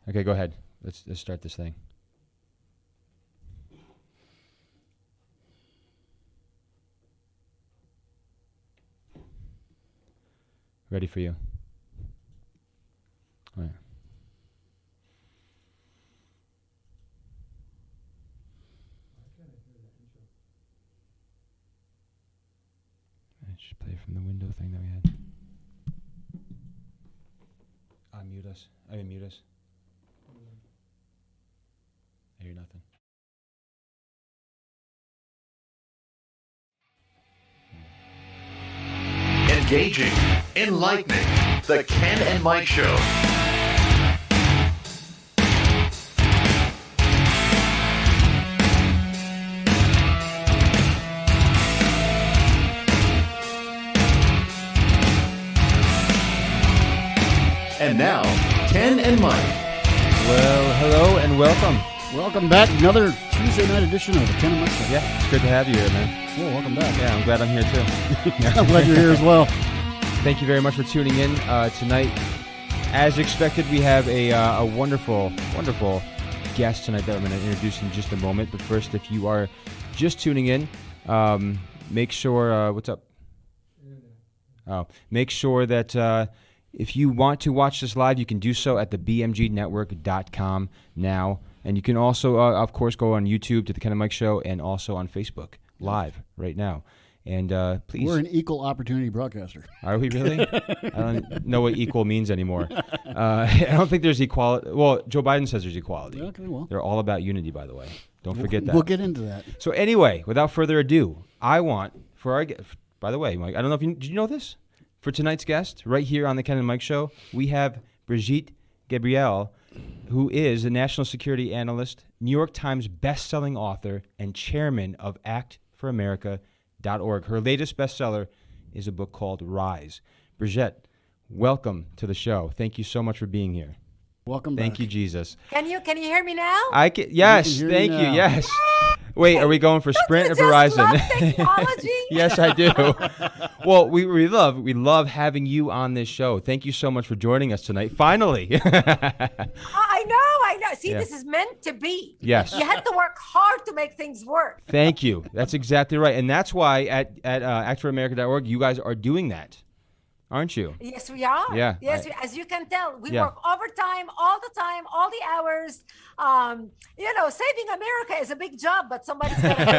Okay, go ahead. Let's start this thing. Ready for you. All right. I should play from the window thing that we had. Mute us. Mute us. I hear nothing. Engaging, enlightening, the Ken and Mike Show. And now, Ken and Mike. Well, hello and welcome. Welcome back. Another Tuesday night edition of the Ken and Mike Show. Yeah, it's good to have you here, man. Well, welcome back. Yeah, I'm glad I'm here too. I'm glad you're here as well. Thank you very much for tuning in tonight. As expected, we have a wonderful, wonderful guest tonight that I'm going to introduce in just a moment. But first, if you are just tuning in, make sure what's up? Make sure that if you want to watch this live, you can do so at the bmgnetwork.com now. And you can also, of course, go on YouTube to the Ken and Mike Show and also on Facebook live right now. And please. We're an equal opportunity broadcaster. Are we really? I don't know what equal means anymore. I don't think there's equality. Well, Joe Biden says there's equality. Okay, well. They're all about unity, by the way. Don't forget that. We'll get into that. So anyway, without further ado, I want for our guest. By the way, Mike, I don't know if did you know this? For tonight's guest, right here on the Ken and Mike Show, we have Brigitte Gabriel, who is a national security analyst, New York Times best-selling author, and chairman of ActForAmerica.org. Her latest bestseller is a book called Rise. Brigitte, welcome to the show. Thank you so much for being here. Welcome back. Thank you, Jesus. Can you hear me now? I can. Yes, We can hear you thank you. now. Yes. Wait, are we going for Sprint or Don't you just love Verizon? technology? Yes, I do. Well, we love having you on this show. Thank you so much for joining us tonight. Finally. I know. See, Yeah. this is meant to be. Yes. You had to work hard to make things work. Thank you. That's exactly right, and that's why at ActForAmerica.org you guys are doing that, aren't you? Yes, we are. Yeah, Yes, as you can tell, we Yeah. work overtime all the time, all the hours. Saving America is a big job, but somebody's got to do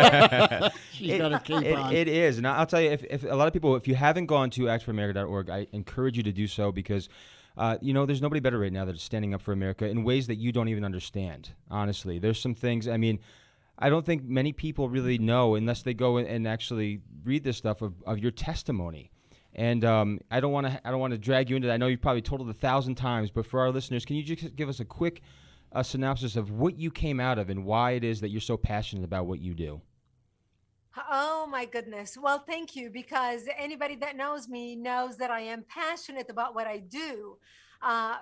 it. She's got a cape on. It is, and I'll tell you, if a lot of people, if you haven't gone to ActForAmerica.org, I encourage you to do so because. There's nobody better right now that's standing up for America in ways that you don't even understand, honestly. There's some things, I don't think many people really know unless they go and actually read this stuff of your testimony. And I don't want to drag you into that. I know you've probably told it 1,000 times, but for our listeners, can you just give us a quick synopsis of what you came out of and why it is that you're so passionate about what you do? Oh my goodness. Well, thank you, because anybody that knows me knows that I am passionate about what I do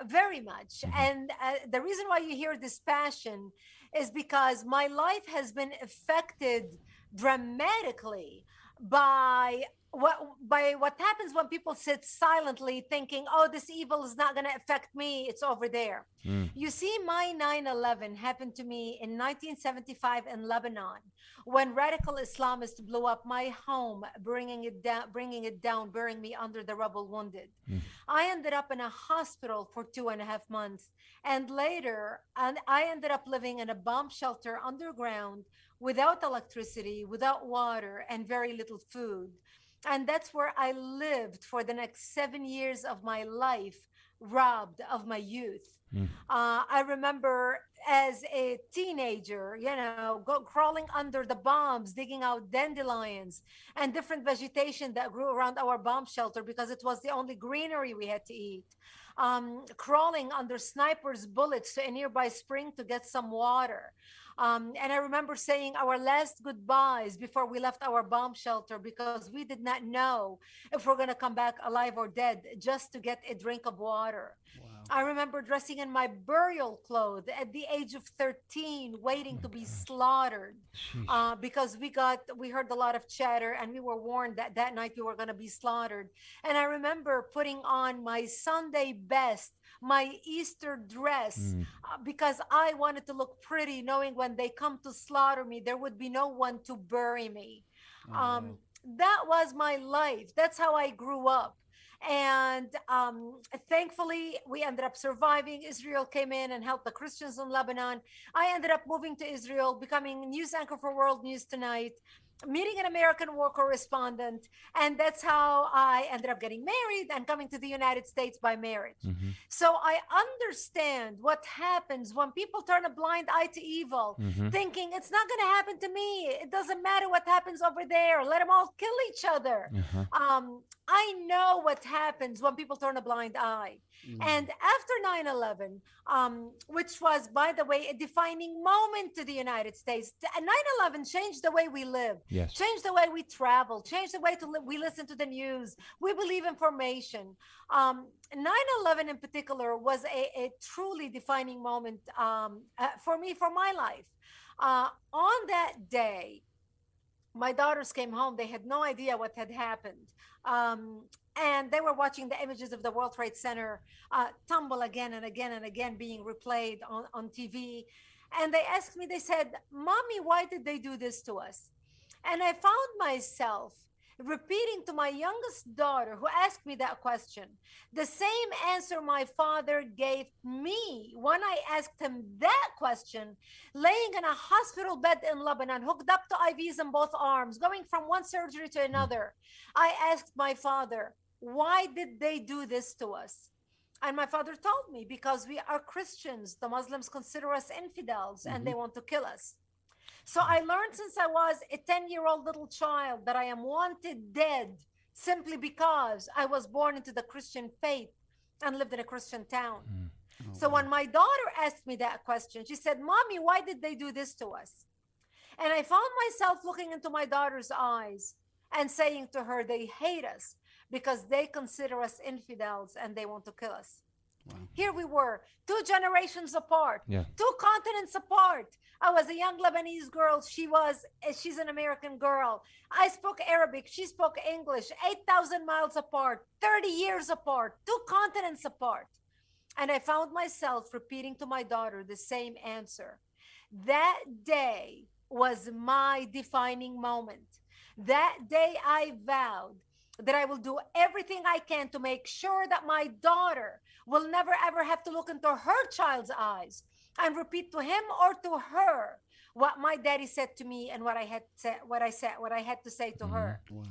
very much. Mm-hmm. And the reason why you hear this passion is because my life has been affected dramatically by what happens when people sit silently thinking, oh, this evil is not going to affect me. It's over there. You see, my 9/11 happened to me in 1975 in Lebanon when radical Islamists blew up my home, bringing it down, burying me under the rubble wounded. I ended up in a hospital for 2.5 months. And later, I ended up living in a bomb shelter underground without electricity, without water, and very little food. And that's where I lived for the next 7 years of my life, robbed of my youth. I remember as a teenager, crawling under the bombs, digging out dandelions and different vegetation that grew around our bomb shelter because it was the only greenery we had to eat. Crawling under snipers' bullets to a nearby spring to get some water. And I remember saying our last goodbyes before we left our bomb shelter because we did not know if we're going to come back alive or dead, just to get a drink of water. I remember dressing in my burial clothes at the age of 13, waiting Oh to my be gosh. slaughtered Sheesh. because we heard a lot of chatter and we were warned that that night we were going to be slaughtered. And I remember putting on my Sunday best, my Easter dress, Mm. because I wanted to look pretty, knowing when they come to slaughter me, there would be no one to bury me. Oh, wow. Um, that was my life. That's how I grew up. And thankfully, we ended up surviving. Israel came in and helped the Christians in Lebanon. I ended up moving to Israel, becoming news anchor for World News Tonight, meeting an American war correspondent. And that's how I ended up getting married and coming to the United States by marriage. Mm-hmm. So I understand what happens when people turn a blind eye to evil, Mm-hmm. thinking it's not going to happen to me. It doesn't matter what happens over there. Let them all kill each other. Uh-huh. I know what happens when people turn a blind eye. And after 9/11, which was, by the way, a defining moment to the United States, 9/11 changed the way we live, Yes. changed the way we travel, changed the way we listen to the news, we believe information. 9/11 in particular was a truly defining moment for me, for my life. On that day, my daughters came home. They had no idea what had happened. And they were watching the images of the World Trade Center tumble again and again and again, being replayed on TV. And they asked me, they said, Mommy, why did they do this to us? And I found myself repeating to my youngest daughter, who asked me that question, the same answer my father gave me when I asked him that question, laying in a hospital bed in Lebanon, hooked up to IVs in both arms, going from one surgery to another. I asked my father, why did they do this to us? And my father told me, because we are Christians. The Muslims consider us infidels and they want to kill us. So I learned since I was a 10-year-old little child that I am wanted dead simply because I was born into the Christian faith and lived in a Christian town. Oh, So wow. when my daughter asked me that question, she said, Mommy, why did they do this to us? And I found myself looking into my daughter's eyes and saying to her, they hate us because they consider us infidels and they want to kill us. Wow. Here we were, 2 generations apart, Yeah. 2 continents apart. I was a young Lebanese girl. She's an American girl. I spoke Arabic. She spoke English. 8,000 miles apart, 30 years apart, 2 continents apart. And I found myself repeating to my daughter the same answer. That day was my defining moment. That day I vowed that I will do everything I can to make sure that my daughter will never ever have to look into her child's eyes and repeat to him or to her what my daddy said to me and what I had to say to her. Wow.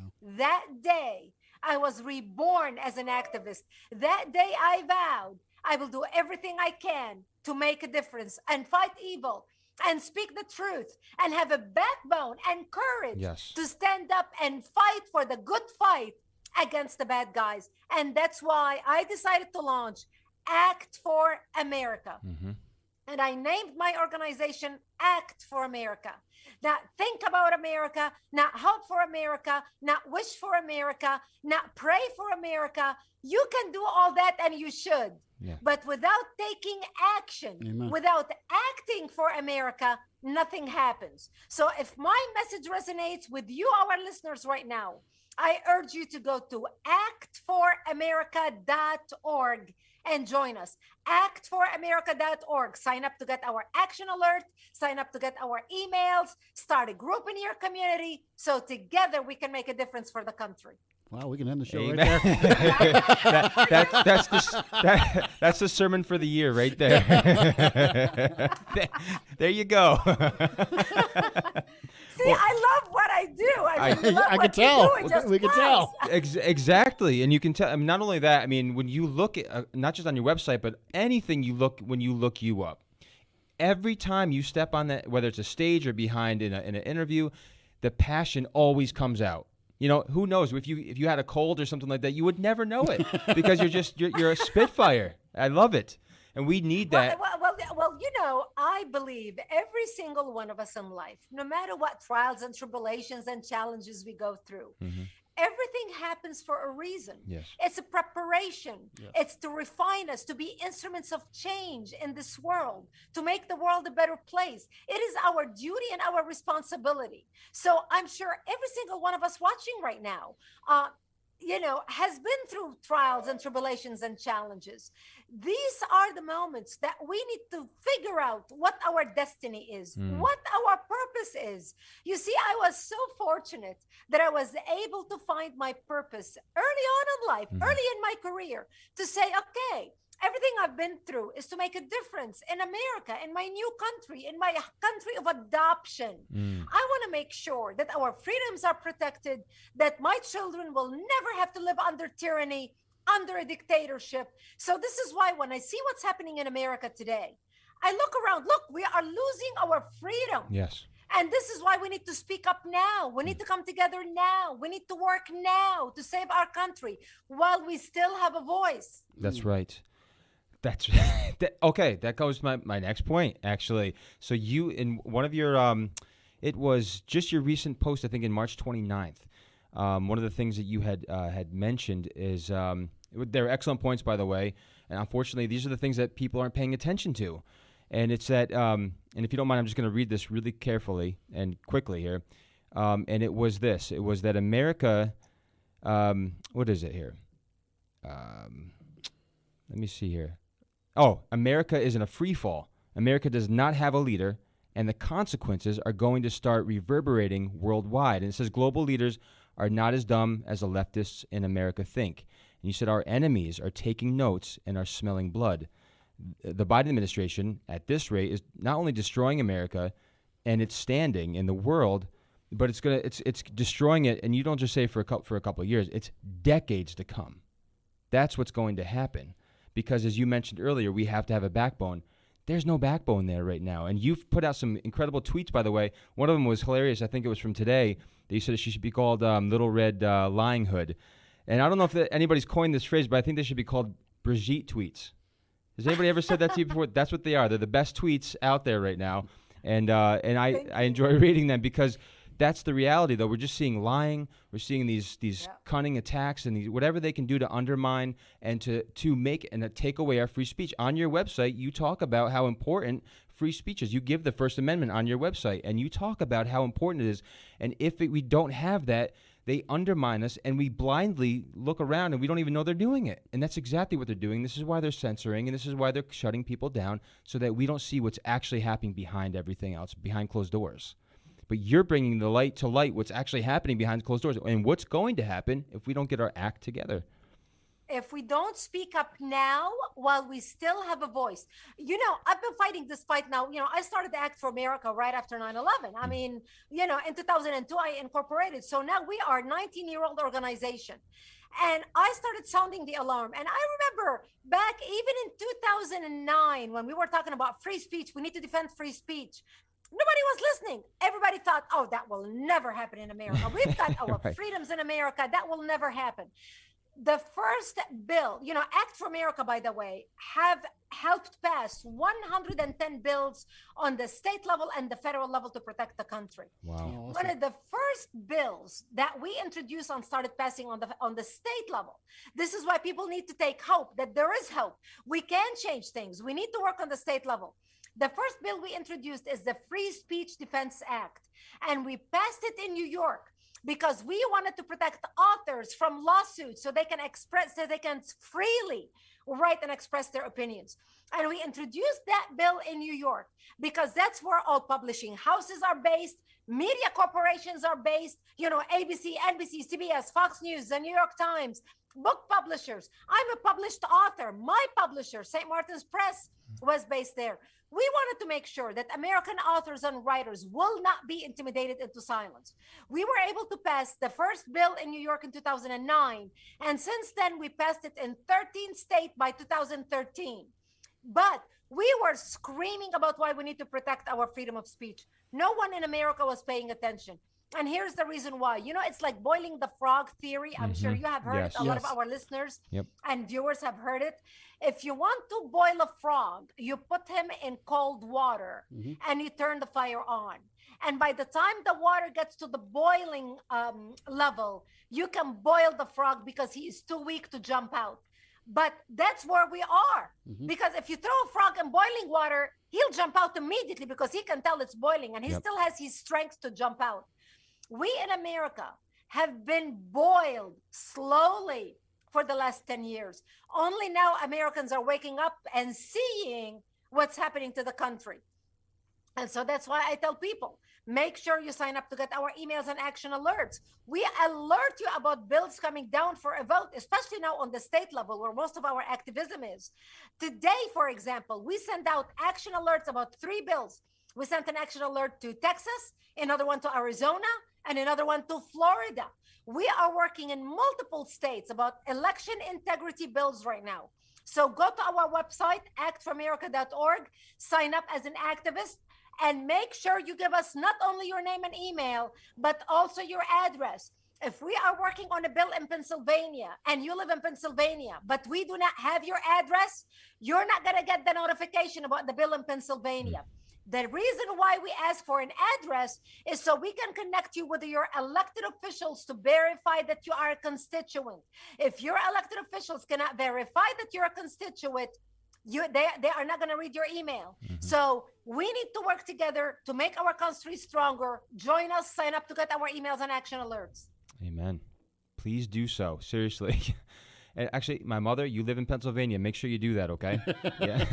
That day I was reborn as an activist. That day I vowed I will do everything I can to make a difference and fight evil and speak the truth and have a backbone and courage Yes. to stand up and fight for the good fight against the bad guys. And that's why I decided to launch Act for America. Mm-hmm. And I named my organization Act for America. Not think about America, not hope for America, not wish for America, not pray for America. You can do all that and you should. Yeah. But without taking action, Amen. without acting for America, nothing happens. So if my message resonates with you, our listeners right now, I urge you to go to actforamerica.org and join us. Actforamerica.org. Sign up to get our action alert, sign up to get our emails, start a group in your community, so together we can make a difference for the country. Wow, we can end the show Amen. right there. That's the sermon for the year right there. There you go. See, I love what I do. I really love I what can you tell. do. It just We can flows. tell. Exactly, and you can tell. I mean, not only that. I mean, when you look at not just on your website, but anything you look when you look you up, every time you step on that, whether it's a stage or behind in an interview, the passion always comes out. You know, who knows if you had a cold or something like that, you would never know it because you're a spitfire. I love it, and we need that. Well, you know, I believe every single one of us in life, no matter what trials and tribulations and challenges we go through, Mhm. Everything happens for a reason. Yes. It's a preparation. Yes. It's to refine us, to be instruments of change in this world, to make the world a better place. It is our duty and our responsibility. So I'm sure every single one of us watching right now, has been through trials and tribulations and challenges. These are the moments that we need to figure out what our destiny is, what our purpose is. You see, I was so fortunate that I was able to find my purpose early on in life, early in my career, to say, okay, everything I've been through is to make a difference in America, in my new country, in my country of adoption. I want to make sure that our freedoms are protected, that my children will never have to live under tyranny, under a dictatorship. So this is why when I see what's happening in America today, I look around, look, we are losing our freedom. Yes. And this is why we need to speak up now. We need to come together now. We need to work now to save our country while we still have a voice. That's right. That's okay. That goes to my next point, actually. So you, in one of your, it was just your recent post, I think in March 29th. One of the things that you had mentioned is, they're excellent points, by the way. And unfortunately, these are the things that people aren't paying attention to. And it's that, and if you don't mind, I'm just going to read this really carefully and quickly here. And it was this. It was that America, what is it here? Let me see here. Oh, America is in a free fall. America does not have a leader, and the consequences are going to start reverberating worldwide. And it says global leaders are not as dumb as the leftists in America think. And you said our enemies are taking notes and are smelling blood. The Biden administration, at this rate, is not only destroying America and its standing in the world, but it's destroying it. And you don't just say for a couple of years; it's decades to come. That's what's going to happen. Because as you mentioned earlier, we have to have a backbone. There's no backbone there right now. And you've put out some incredible tweets, by the way. One of them was hilarious. I think it was from today. That you said she should be called Little Red Lying Hood. And I don't know if anybody's coined this phrase, but I think they should be called Brigitte tweets. Has anybody ever said that to you before? That's what they are. They're the best tweets out there right now. And I enjoy reading them because that's the reality, though. We're just seeing lying. We're seeing these cunning attacks and these, whatever they can do to undermine and to make and take away our free speech. On your website, you talk about how important free speech is. You give the First Amendment on your website, and you talk about how important it is. And if we don't have that, they undermine us, and we blindly look around, and we don't even know they're doing it. And that's exactly what they're doing. This is why they're censoring, and this is why they're shutting people down, so that we don't see what's actually happening behind everything else, behind closed doors. But you're bringing the light to light what's actually happening behind closed doors and what's going to happen if we don't get our act together. If we don't speak up now while we still have a voice, I've been fighting this fight now. I started the Act for America right after 9/11. I mean, in 2002, I incorporated. So now we are a 19-year-old organization. And I started sounding the alarm. And I remember back even in 2009, when we were talking about free speech, we need to defend free speech. Nobody was listening. Everybody thought, oh, that will never happen in America. We've got our Right. freedoms in America. That will never happen. The first bill, Act for America, by the way, have helped pass 110 bills on the state level and the federal level to protect the country. Wow. Awesome. One of the first bills that we introduced and started passing on the state level. This is why people need to take hope that there is hope. We can change things. We need to work on the state level. The first bill we introduced is the Free Speech Defense Act, and we passed it in New York because we wanted to protect authors from lawsuits so they can freely write and express their opinions. And we introduced that bill in New York because that's where all publishing houses are based, media corporations are based, ABC, NBC, CBS, Fox News, the New York Times, book publishers. I'm a published author. My publisher, St. Martin's Press, was based there. We wanted to make sure that American authors and writers will not be intimidated into silence. We were able to pass the first bill in New York in 2009, and since then we passed it in 13 states by 2013. But we were screaming about why we need to protect our freedom of speech. No one in America was paying attention. And here's the reason why. It's like boiling the frog theory. I'm sure you have heard it. Yes. A lot of Yes. our listeners Yep. and viewers have heard it. If you want to boil a frog, you put him in cold water and you turn the fire on. And by the time the water gets to the boiling level, you can boil the frog because he is too weak to jump out. But that's where we are. Because if you throw a frog in boiling water, he'll jump out immediately because he can tell it's boiling and he still has his strength to jump out. We in America have been boiled slowly for the last 10 years. Only now Americans are waking up and seeing what's happening to the country. And so that's why I tell people, make sure you sign up to get our emails and action alerts. We alert you about bills coming down for a vote, especially now on the state level where most of our activism is. Today, for example, we send out action alerts about 3 bills. We sent an action alert to Texas, another one to Arizona, and another one to Florida. We are working in multiple states about election integrity bills right now. So go to our website, actforamerica.org, sign up as an activist, and make sure you give us not only your name and email, but also your address. If we are working on a bill in Pennsylvania and you live in Pennsylvania, but we do not have your address, you're not going to get the notification about the bill in Pennsylvania. The reason why we ask for an address is so we can connect you with your elected officials to verify that you are a constituent. If your elected officials cannot verify that you're a constituent, they are not going to read your email. So we need to work together to make our country stronger. Join us, sign up to get our emails and action alerts. Amen. Please do so. Seriously. And actually, my mother, you live in Pennsylvania. Make sure you do that, okay? Yeah.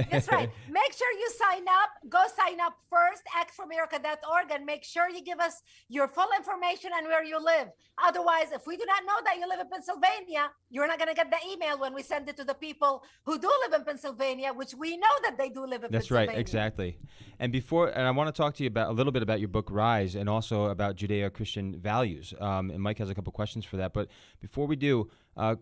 That's right. Make sure you sign up. Go sign up first, actforamerica.org, and make sure you give us your full information and where you live. Otherwise, if we do not know that you live in Pennsylvania, you're not going to get the email when we send it to the people who do live in Pennsylvania, which we know that they do live in That's Pennsylvania. right, exactly. And I want to talk to you about a little bit about your book Rise and also about Judeo-Christian values. And Mike has a couple questions for that. But before we do,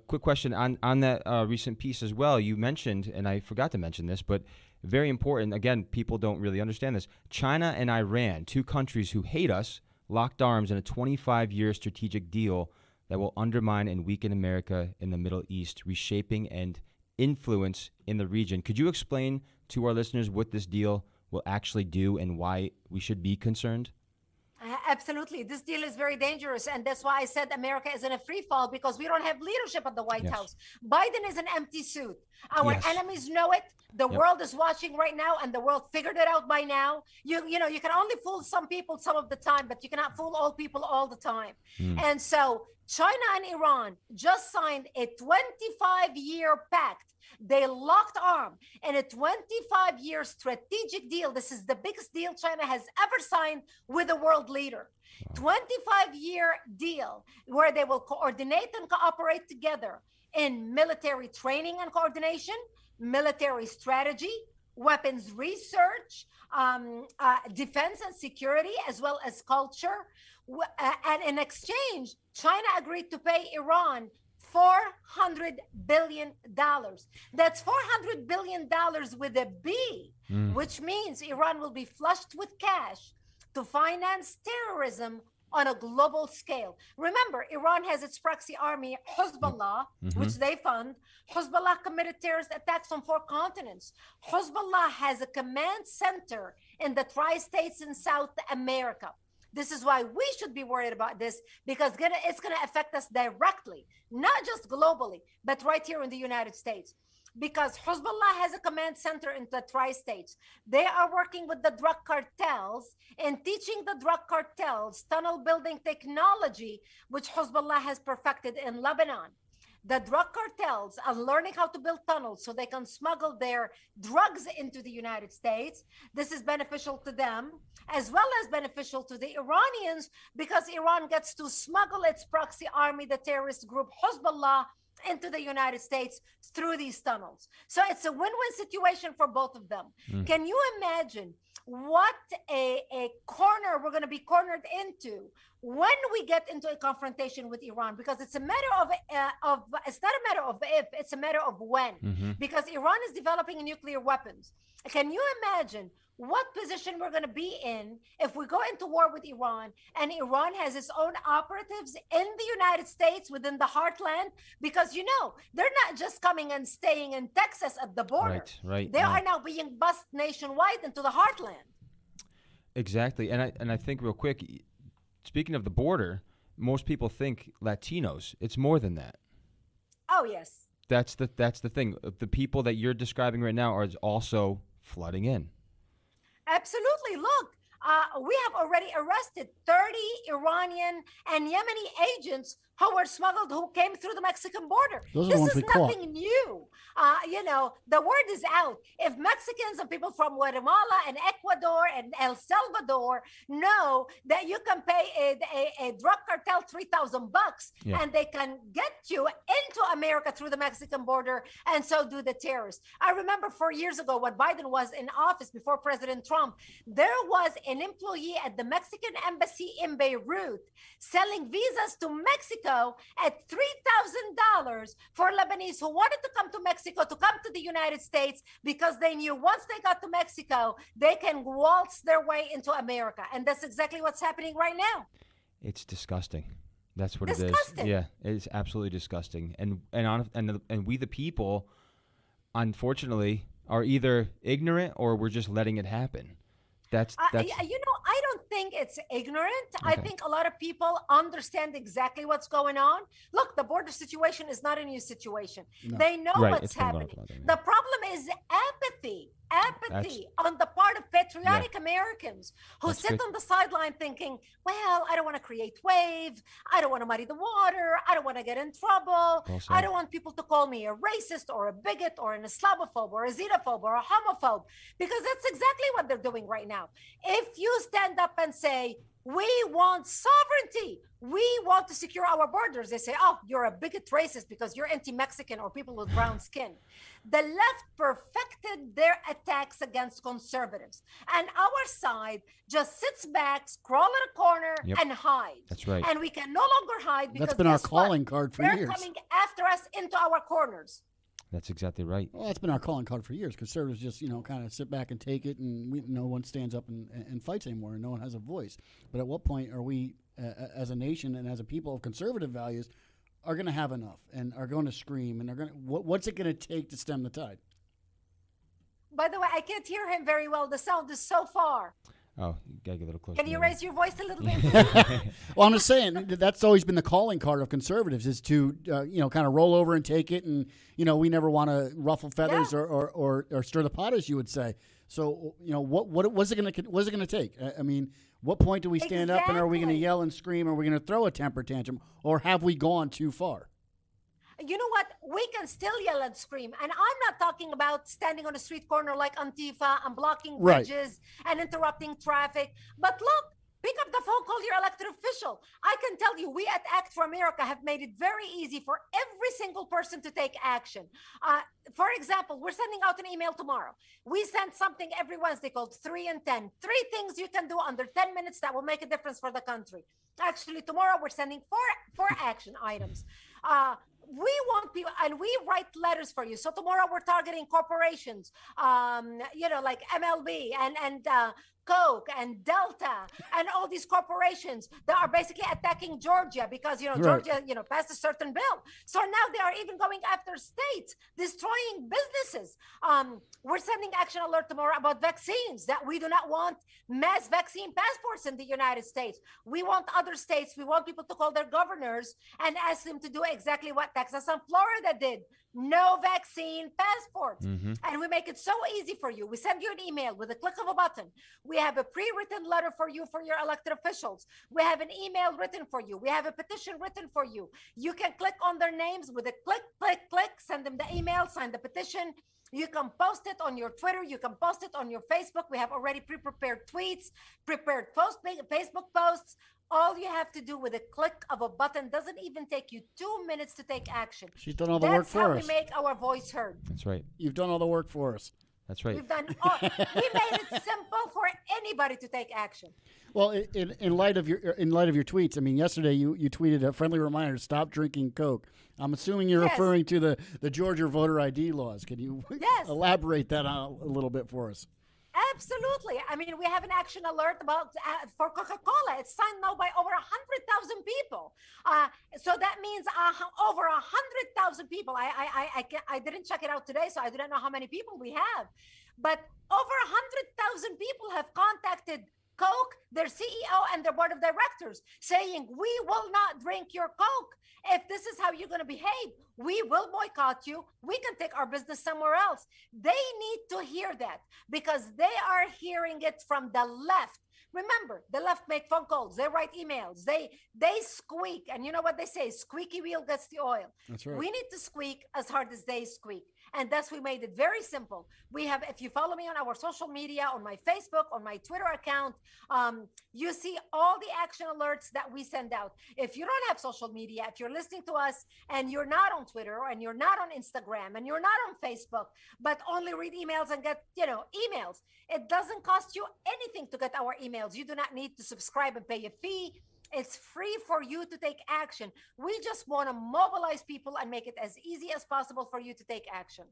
quick question on that recent piece as well. You mentioned, and I forgot to mention this, but very important. Again, people don't really understand this. China and Iran, 2 countries who hate us, locked arms in a 25-year strategic deal that will undermine and weaken America in the Middle East, reshaping and influence in the region. Could you explain to our listeners what this deal will actually do and why we should be concerned? Absolutely. This deal is very dangerous. And that's why I said America is in a free fall, because we don't have leadership at the White House. Biden is an empty suit. Our enemies know it. The world is watching right now, and the world figured it out by now. You can only fool some people some of the time, but you cannot fool all people all the time. And so China and Iran just signed a 25-year pact. They locked arm in a 25-year strategic deal. This is the biggest deal China has ever signed with a world leader. 25-year deal where they will coordinate and cooperate together in military training and coordination, military strategy, weapons research, defense and security, as well as culture. And in exchange, China agreed to pay Iran $400 billion. That's $400 billion with a B, which means Iran will be flushed with cash to finance terrorism on a global scale. Remember, Iran has its proxy army, Hezbollah, which they fund. Hezbollah committed terrorist attacks on 4 continents. Hezbollah has a command center in the tri-states in South America. This is why we should be worried about this, because it's going to affect us directly, not just globally, but right here in the United States. Because Hezbollah has a command center in the tri-states. They are working with the drug cartels and teaching the drug cartels tunnel building technology, which Hezbollah has perfected in Lebanon. The drug cartels are learning how to build tunnels so they can smuggle their drugs into the United States. This is beneficial to them, as well as beneficial to the Iranians, because Iran gets to smuggle its proxy army, the terrorist group Hezbollah, into the United States through these tunnels. So it's a win-win situation for both of them. Can you imagine what a corner we're going to be cornered into when we get into a confrontation with Iran? Because it's a matter of it's not a matter of if, it's a matter of when. Because Iran is developing nuclear weapons. Can you imagine what position we're going to be in if we go into war with Iran and Iran has its own operatives in the United States within the heartland, because they're not just coming and staying in Texas at the border. Right. They are now being bussed nationwide into the heartland. Exactly. And I think real quick, speaking of the border, most people think Latinos. It's more than that. Oh, yes. That's the thing. The people that you're describing right now are also flooding in. Absolutely. Look, we have already arrested 30 Iranian and Yemeni agents who were smuggled, who came through the Mexican border. Those are the ones we This is caught. nothing new. The word is out. If Mexicans and people from Guatemala and Ecuador and El Salvador know that you can pay a drug cartel $3,000 and they can get you into America through the Mexican border, and so do the terrorists. I remember 4 years ago when Biden was in office before President Trump, there was an employee at the Mexican embassy in Beirut selling visas to Mexico at $3,000 for Lebanese who wanted to come to Mexico, to come to the United States, because they knew once they got to Mexico, they can waltz their way into America. And that's exactly what's happening right now. It's disgusting. That's what Disgusting. it is. Yeah, it is absolutely disgusting. And we the people, unfortunately, are either ignorant or we're just letting it happen. That's I don't think it's ignorant. I Okay. think a lot of people understand exactly what's going on. Look, the border situation is not a new situation. No. They know Right, what's it's been going on happening. for a long time, The problem is apathy on the part of patriotic Americans who That's sit good. on the sideline thinking, well, I don't want to create waves. I don't want to muddy the water. I don't want to get in trouble. Well said. I don't want people to call me a racist or a bigot or an Islamophobe or a xenophobe or a homophobe, because that's exactly what they're doing right now. If you stand up and say, we want sovereignty, we want to secure our borders, they say, oh, you're a bigot racist because you're anti-Mexican or people with brown skin. The left perfected their attacks against conservatives, and our side just sits back, crawl in a corner, Yep. and hide. That's right. And we can no longer hide because That's been our guess what? calling card for They're years. coming after us into our corners. That's exactly right. Well, that's been our calling card for years. Conservatives just, kind of sit back and take it, and no one stands up and fights anymore, and no one has a voice. But at what point are we, as a nation and as a people of conservative values, are going to have enough and are going to scream and are going to? What's it going to take to stem the tide? By the way, I can't hear him very well. The sound is so far. Oh, you gotta get a little closer. Can you maybe. raise your voice a little bit? Well, I'm just saying that's always been the calling card of conservatives is to, kind of roll over and take it, and we never want to ruffle feathers Yeah. or stir the pot, as you would say. So, what's it going to take? I mean, what point do we stand up, and are we going to Exactly. yell and scream, or are we going to throw a temper tantrum, or have we gone too far? You know what? We can still yell and scream. And I'm not talking about standing on a street corner like Antifa and blocking Right. bridges and interrupting traffic. But look, pick up the phone, call your elected official. I can tell you, we at Act for America have made it very easy for every single person to take action. For example, we're sending out an email tomorrow. We send something every Wednesday called 3 and 10. 3 things you can do under 10 minutes that will make a difference for the country. Actually, tomorrow we're sending four action items. We want people, and we write letters for you. So tomorrow we're targeting corporations, like MLB and Coke and Delta and all these corporations that are basically attacking Georgia because, Right. Georgia, passed a certain bill. So now they are even going after states, destroying businesses. We're sending action alert tomorrow about vaccines, that we do not want mass vaccine passports in the United States. We want other states, we want people to call their governors and ask them to do exactly what Texas and Florida did. No vaccine passports. Mm-hmm. And we make it so easy for you. We send you an email with a click of a button. We have a pre-written letter for you for your elected officials. We have an email written for you. We have a petition written for you. You can click on their names with a click, click, click, send them the email, sign the petition. You can post it on your Twitter. You can post it on your Facebook. We have already pre-prepared tweets, prepared Facebook posts. All you have to do with a click of a button doesn't even take you 2 minutes to take action. She's done all the work That's for how us. we make our voice heard. That's right. You've done all the work for us. That's right. We made it simple for anybody to take action. Well, in light of your tweets, I mean, yesterday you tweeted a friendly reminder to stop drinking Coke. I'm assuming you're Yes. referring to the Georgia voter ID laws. Can you Yes. elaborate that on a little bit for us? Absolutely. I mean, we have an action alert about for Coca-Cola. It's signed now by over 100,000 people. So that means over 100,000 people. I didn't check it out today, so I didn't know how many people we have. But over 100,000 people have contacted Coke, their CEO, and their board of directors, saying, we will not drink your Coke. If this is how you're going to behave, we will boycott you. We can take our business somewhere else. They need to hear that because they are hearing it from the left. Remember, the left make phone calls, they write emails, they squeak, and you know what they say, squeaky wheel gets the oil. That's right. We need to squeak as hard as they squeak. And thus we made it very simple. We have, if you follow me on our social media, on my Facebook, on my Twitter account, you see all the action alerts that we send out. If you don't have social media, if you're listening to us and you're not on Twitter and you're not on Instagram and you're not on Facebook, but only read emails and get, emails, it doesn't cost you anything to get our emails. You do not need to subscribe and pay a fee. It's free for you to take action. We just want to mobilize people and make it as easy as possible for you to take action.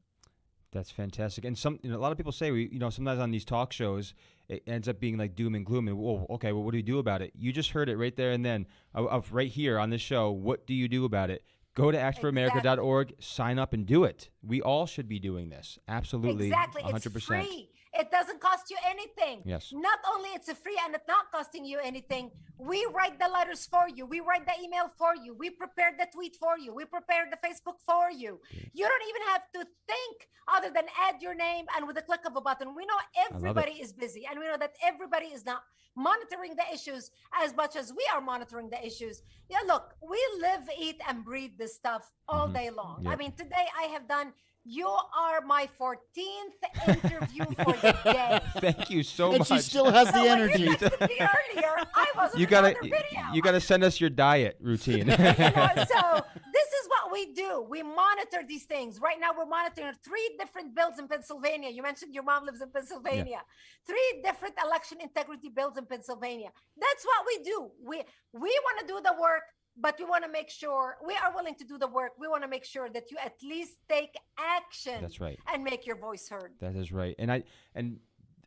That's fantastic. And a lot of people say, sometimes on these talk shows, it ends up being like doom and gloom. And, what do you do about it? You just heard it right there and then of right here on this show. What do you do about it? Go to actforamerica.org, sign up and do it. We all should be doing this. Absolutely. Exactly. 100%. It's free. It doesn't cost you anything. Yes. Not only it's free and it's not costing you anything, we write the letters for you. We write the email for you. We prepare the tweet for you. We prepare the Facebook for you. You don't even have to think other than add your name and with a click of a button. We know everybody is busy and we know that everybody is not monitoring the issues as much as we are monitoring the issues. Yeah, look, we live, eat, and breathe this stuff all day long. Yep. I mean, today I have done. You are my 14th interview for the day. Thank you so And much. she still has the energy. When you texted me earlier, I wasn't You in gotta, another video. you gotta send us your diet routine. So this is what we do. We monitor these things. Right now, we're monitoring 3 different bills in Pennsylvania. You mentioned your mom lives in Pennsylvania. 3 different election integrity bills in Pennsylvania. That's what we do. We want to do the work. But we want to make sure we are willing to do the work. We want to make sure that you at least take action. That's right. And make your voice heard. That is right. And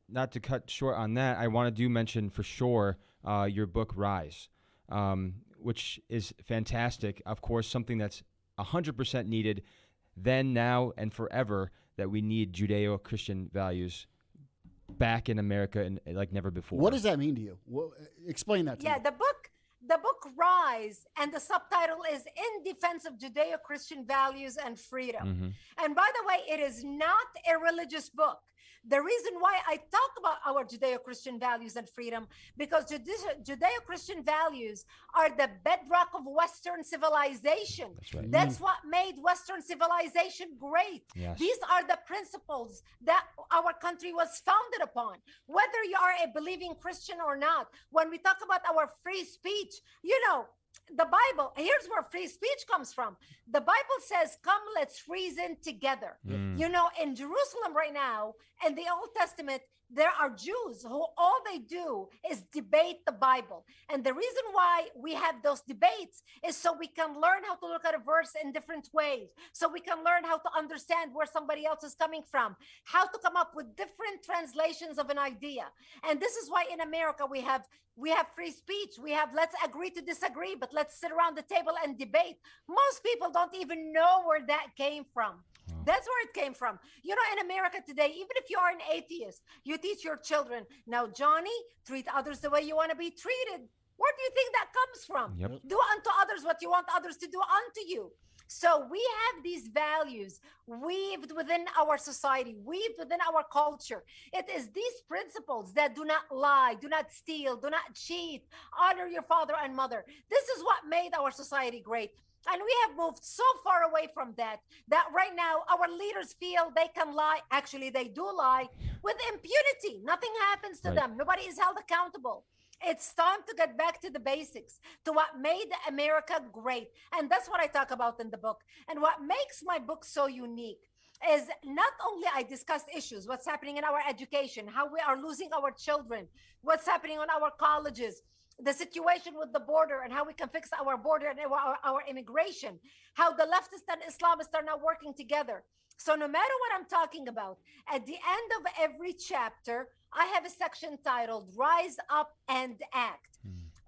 not to cut short on that, I want to mention for sure your book Rise, which is fantastic. Of course, something that's 100% needed then, now, and forever, that we need Judeo-Christian values back in America and like never before. What does that mean to you? Explain that to me. Yeah, the book Rise, and the subtitle is In Defense of Judeo-Christian Values and Freedom. Mm-hmm. And by the way, it is not a religious book. The reason why I talk about our Judeo-Christian values and freedom, because Judeo-Christian values are the bedrock of Western civilization. That's right. That's what made Western civilization great. Yes. These are the principles that our country was founded upon. Whether you are a believing Christian or not, when we talk about our free speech, the Bible, here's where free speech comes from. The Bible says, come, let's reason together. In Jerusalem right now, in the Old Testament, there are Jews who all they do is debate the Bible. And the reason why we have those debates is so we can learn how to look at a verse in different ways. So we can learn how to understand where somebody else is coming from, how to come up with different translations of an idea. And this is why in America we have free speech. We have let's agree to disagree, but let's sit around the table and debate. Most people don't even know where that came from. That's where it came from. In America today, even if you are an atheist, you teach your children, now, Johnny, treat others the way you want to be treated. Where do you think that comes from? Yep. Do unto others what you want others to do unto you. So we have these values weaved within our society, weaved within our culture. It is these principles that do not lie, do not steal, do not cheat, honor your father and mother. This is what made our society great. And we have moved so far away from that right now our leaders feel they can lie. Actually, they do lie with impunity. Nothing happens to them. Nobody is held accountable. It's time to get back to the basics, to what made America great. And that's what I talk about in the book. And what makes my book so unique is not only I discuss issues, what's happening in our education, how we are losing our children, what's happening on our colleges, the situation with the border and how we can fix our border and our immigration, how the leftists and Islamists are now working together. So no matter what I'm talking about, at the end of every chapter, I have a section titled Rise Up and Act.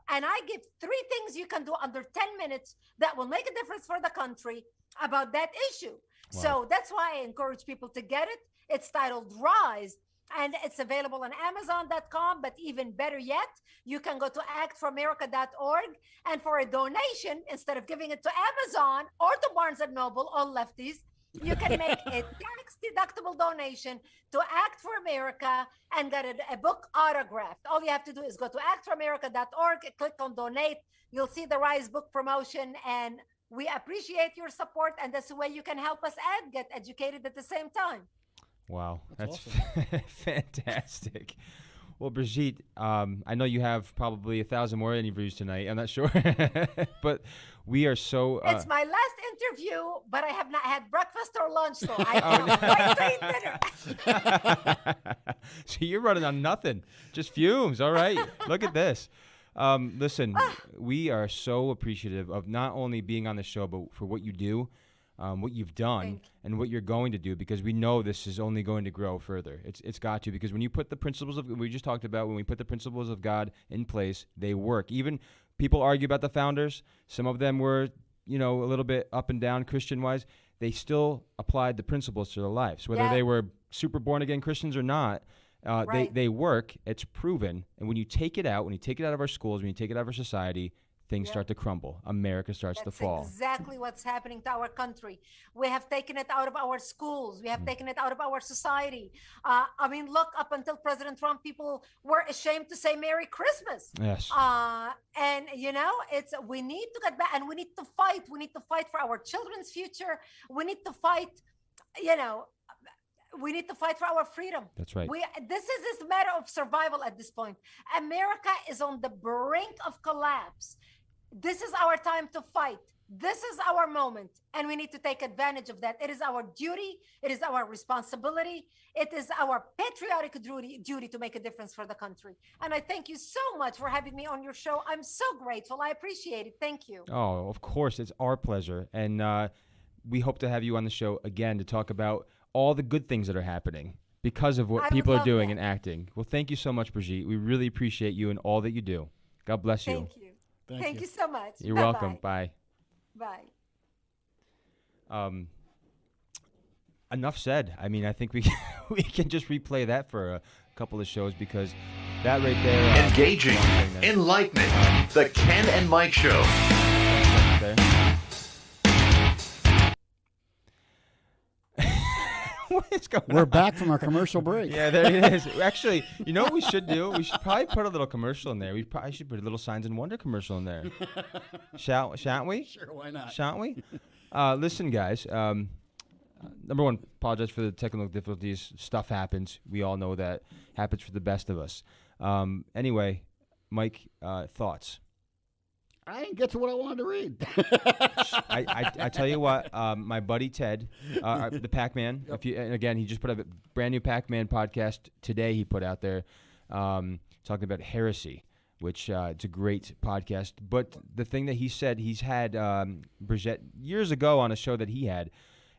And I give 3 things you can do under 10 minutes that will make a difference for the country about that issue. Wow. So that's why I encourage people to get it. It's titled Rise, and it's available on Amazon.com. But even better yet, you can go to actforamerica.org, and for a donation, instead of giving it to Amazon or to Barnes and Noble, all lefties, you can make a tax-deductible donation to Act for America and get a book autographed. All you have to do is go to actforamerica.org, click on donate. You'll see the Rise book promotion, and we appreciate your support. And that's the way you can help us and get educated at the same time. Wow, that's awesome. fantastic. Well, Brigitte, I know you have probably 1,000 more interviews tonight. I'm not sure, but we are so. It's my last interview, but I have not had breakfast or lunch, so I can't wait to eat dinner. So you're running on nothing, just fumes. All right, look at this. Listen, we are so appreciative of not only being on the show, but for what you do. What you've done and what you're going to do, because we know this is only going to grow further. It's got to, because when you put the principles of, we just talked about, when we put the principles of God in place, they work. Even people argue about the founders. Some of them were, a little bit up and down Christian-wise. They still applied the principles to their lives, whether they were super born-again Christians or not. Right. They work. It's proven. And when you take it out, of our schools, when you take it out of our society, things start to crumble. America starts to fall. That's exactly what's happening to our country. We have taken it out of our schools. We have taken it out of our society. Look, up until President Trump, people were ashamed to say Merry Christmas. Yes. And we need to get back, and we need to fight. We need to fight for our children's future. We need to fight, we need to fight for our freedom. That's right. This is a matter of survival at this point. America is on the brink of collapse. This is our time to fight. This is our moment, and we need to take advantage of that. It is our duty. It is our responsibility. It is our patriotic duty to make a difference for the country. And I thank you so much for having me on your show. I'm so grateful. I appreciate it. Thank you. Oh, of course. It's our pleasure. And we hope to have you on the show again to talk about all the good things that are happening because of what people are doing and acting. Well, thank you so much, Brigitte. We really appreciate you and all that you do. God bless you. Thank you. Thank you so much. You're Bye-bye. welcome. Bye. Bye. Enough said. I mean, I think we we can just replay that for a couple of shows, because that right there. Engaging, enlightening, the Ken and Mike Show. There. What is going on? We're back from our commercial break. Yeah, there it is. Actually, you know what we should do? We should probably put a little commercial in there. We probably should put a little Signs and Wonder commercial in there. Shan't we? Sure, why not? Shan't we? Listen, guys. Number one, apologize for the technical difficulties. Stuff happens. We all know that. Happens for the best of us. Anyway, Mike, thoughts? I didn't get to what I wanted to read. I tell you what, my buddy Ted, the Pac-Man. Yep. And again, he just put up a brand new Pac-Man podcast today. He put out there talking about heresy, which it's a great podcast. But the thing that he said, he's had Brigitte years ago on a show that he had,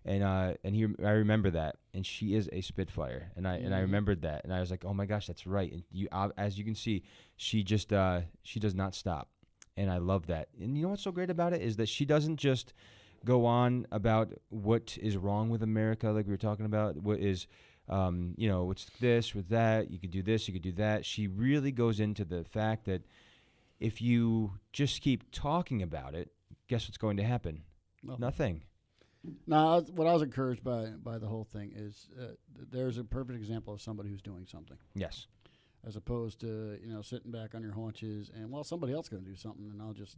and I remember that, and she is a Spitfire, and I remembered that, and I was like, oh my gosh, that's right. And you, as you can see, she just she does not stop. And I love that. And you know what's so great about it is that she doesn't just go on about what is wrong with America, like we were talking about, what is, what's this, with that, you could do this, you could do that. She really goes into the fact that if you just keep talking about it, guess what's going to happen? Nothing. No, what I was encouraged by the whole thing is there's a perfect example of somebody who's doing something. Yes. As opposed to, sitting back on your haunches and, somebody else going to do something, and I'll just,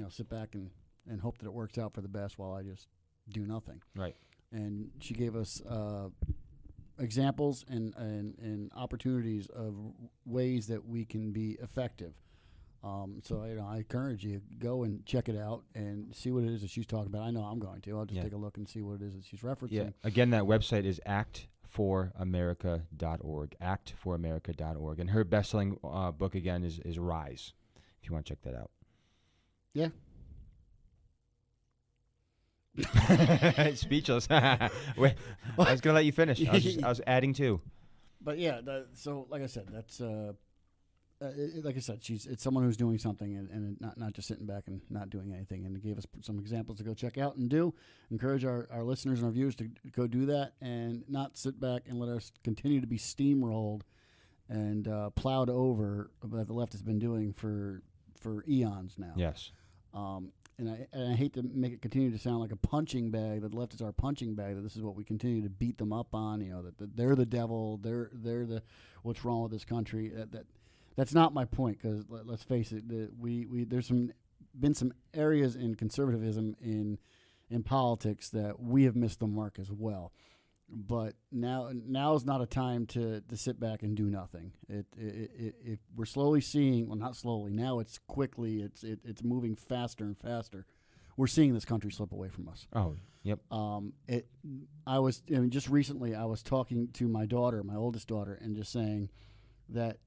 sit back and hope that it works out for the best while I just do nothing. Right. And she gave us examples and opportunities of ways that we can be effective. So I encourage you, go and check it out and see what it is that she's talking about. I know I'm going to. I'll just take a look and see what it is that she's referencing. Yeah. Again, that website is actforamerica.org, actforamerica.org. And her best-selling book, again, is Rise, if you want to check that out. Yeah. Speechless. Wait, I was gonna let you finish. I was adding to. But yeah, so like I said, that's like I said, it's someone who's doing something and not just sitting back and not doing anything. And it gave us some examples to go check out and do. Encourage our listeners and our viewers to go do that and not sit back and let us continue to be steamrolled and plowed over that the left has been doing for eons now. Yes. And I hate to make it continue to sound like a punching bag, that the left is our punching bag, that this is what we continue to beat them up on, that they're the devil, they're the what's wrong with this country. That's not my point, because let's face it, there's been some areas in conservatism in politics that we have missed the mark as well. But now is not a time to sit back and do nothing. It we're slowly seeing, well, not slowly. Now it's quickly. It's moving faster and faster. We're seeing this country slip away from us. Oh, yep. Just recently I was talking to my daughter, my oldest daughter, and just saying that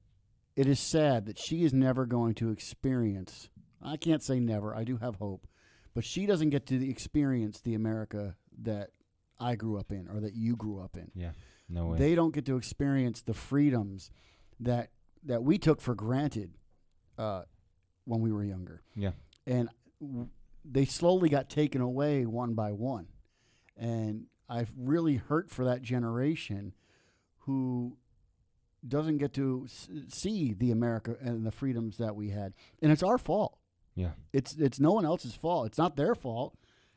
it is sad that she is never going to experience. I can't say never. I do have hope, but she doesn't get to experience the America that I grew up in, or that you grew up in. Yeah, no way. They don't get to experience the freedoms that we took for granted when we were younger. Yeah. And they slowly got taken away one by one. And I've really hurt for that generation who doesn't get to see the America and the freedoms that we had. And it's our fault. Yeah. It's no one else's fault. It's not their fault.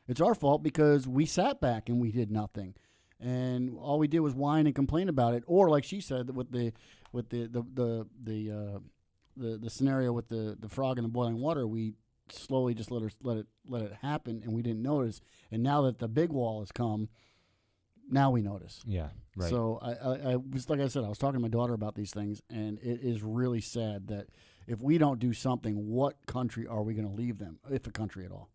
It's our fault because we sat back and we did nothing, and all we did was whine and complain about it. Or, like she said, with the scenario with the frog in the boiling water, we slowly just let it happen, and we didn't notice. And now that the big wall has come, now we notice. Yeah, right. So I was, like I said, I was talking to my daughter about these things, and it is really sad that if we don't do something, what country are we going to leave them, if a country at all?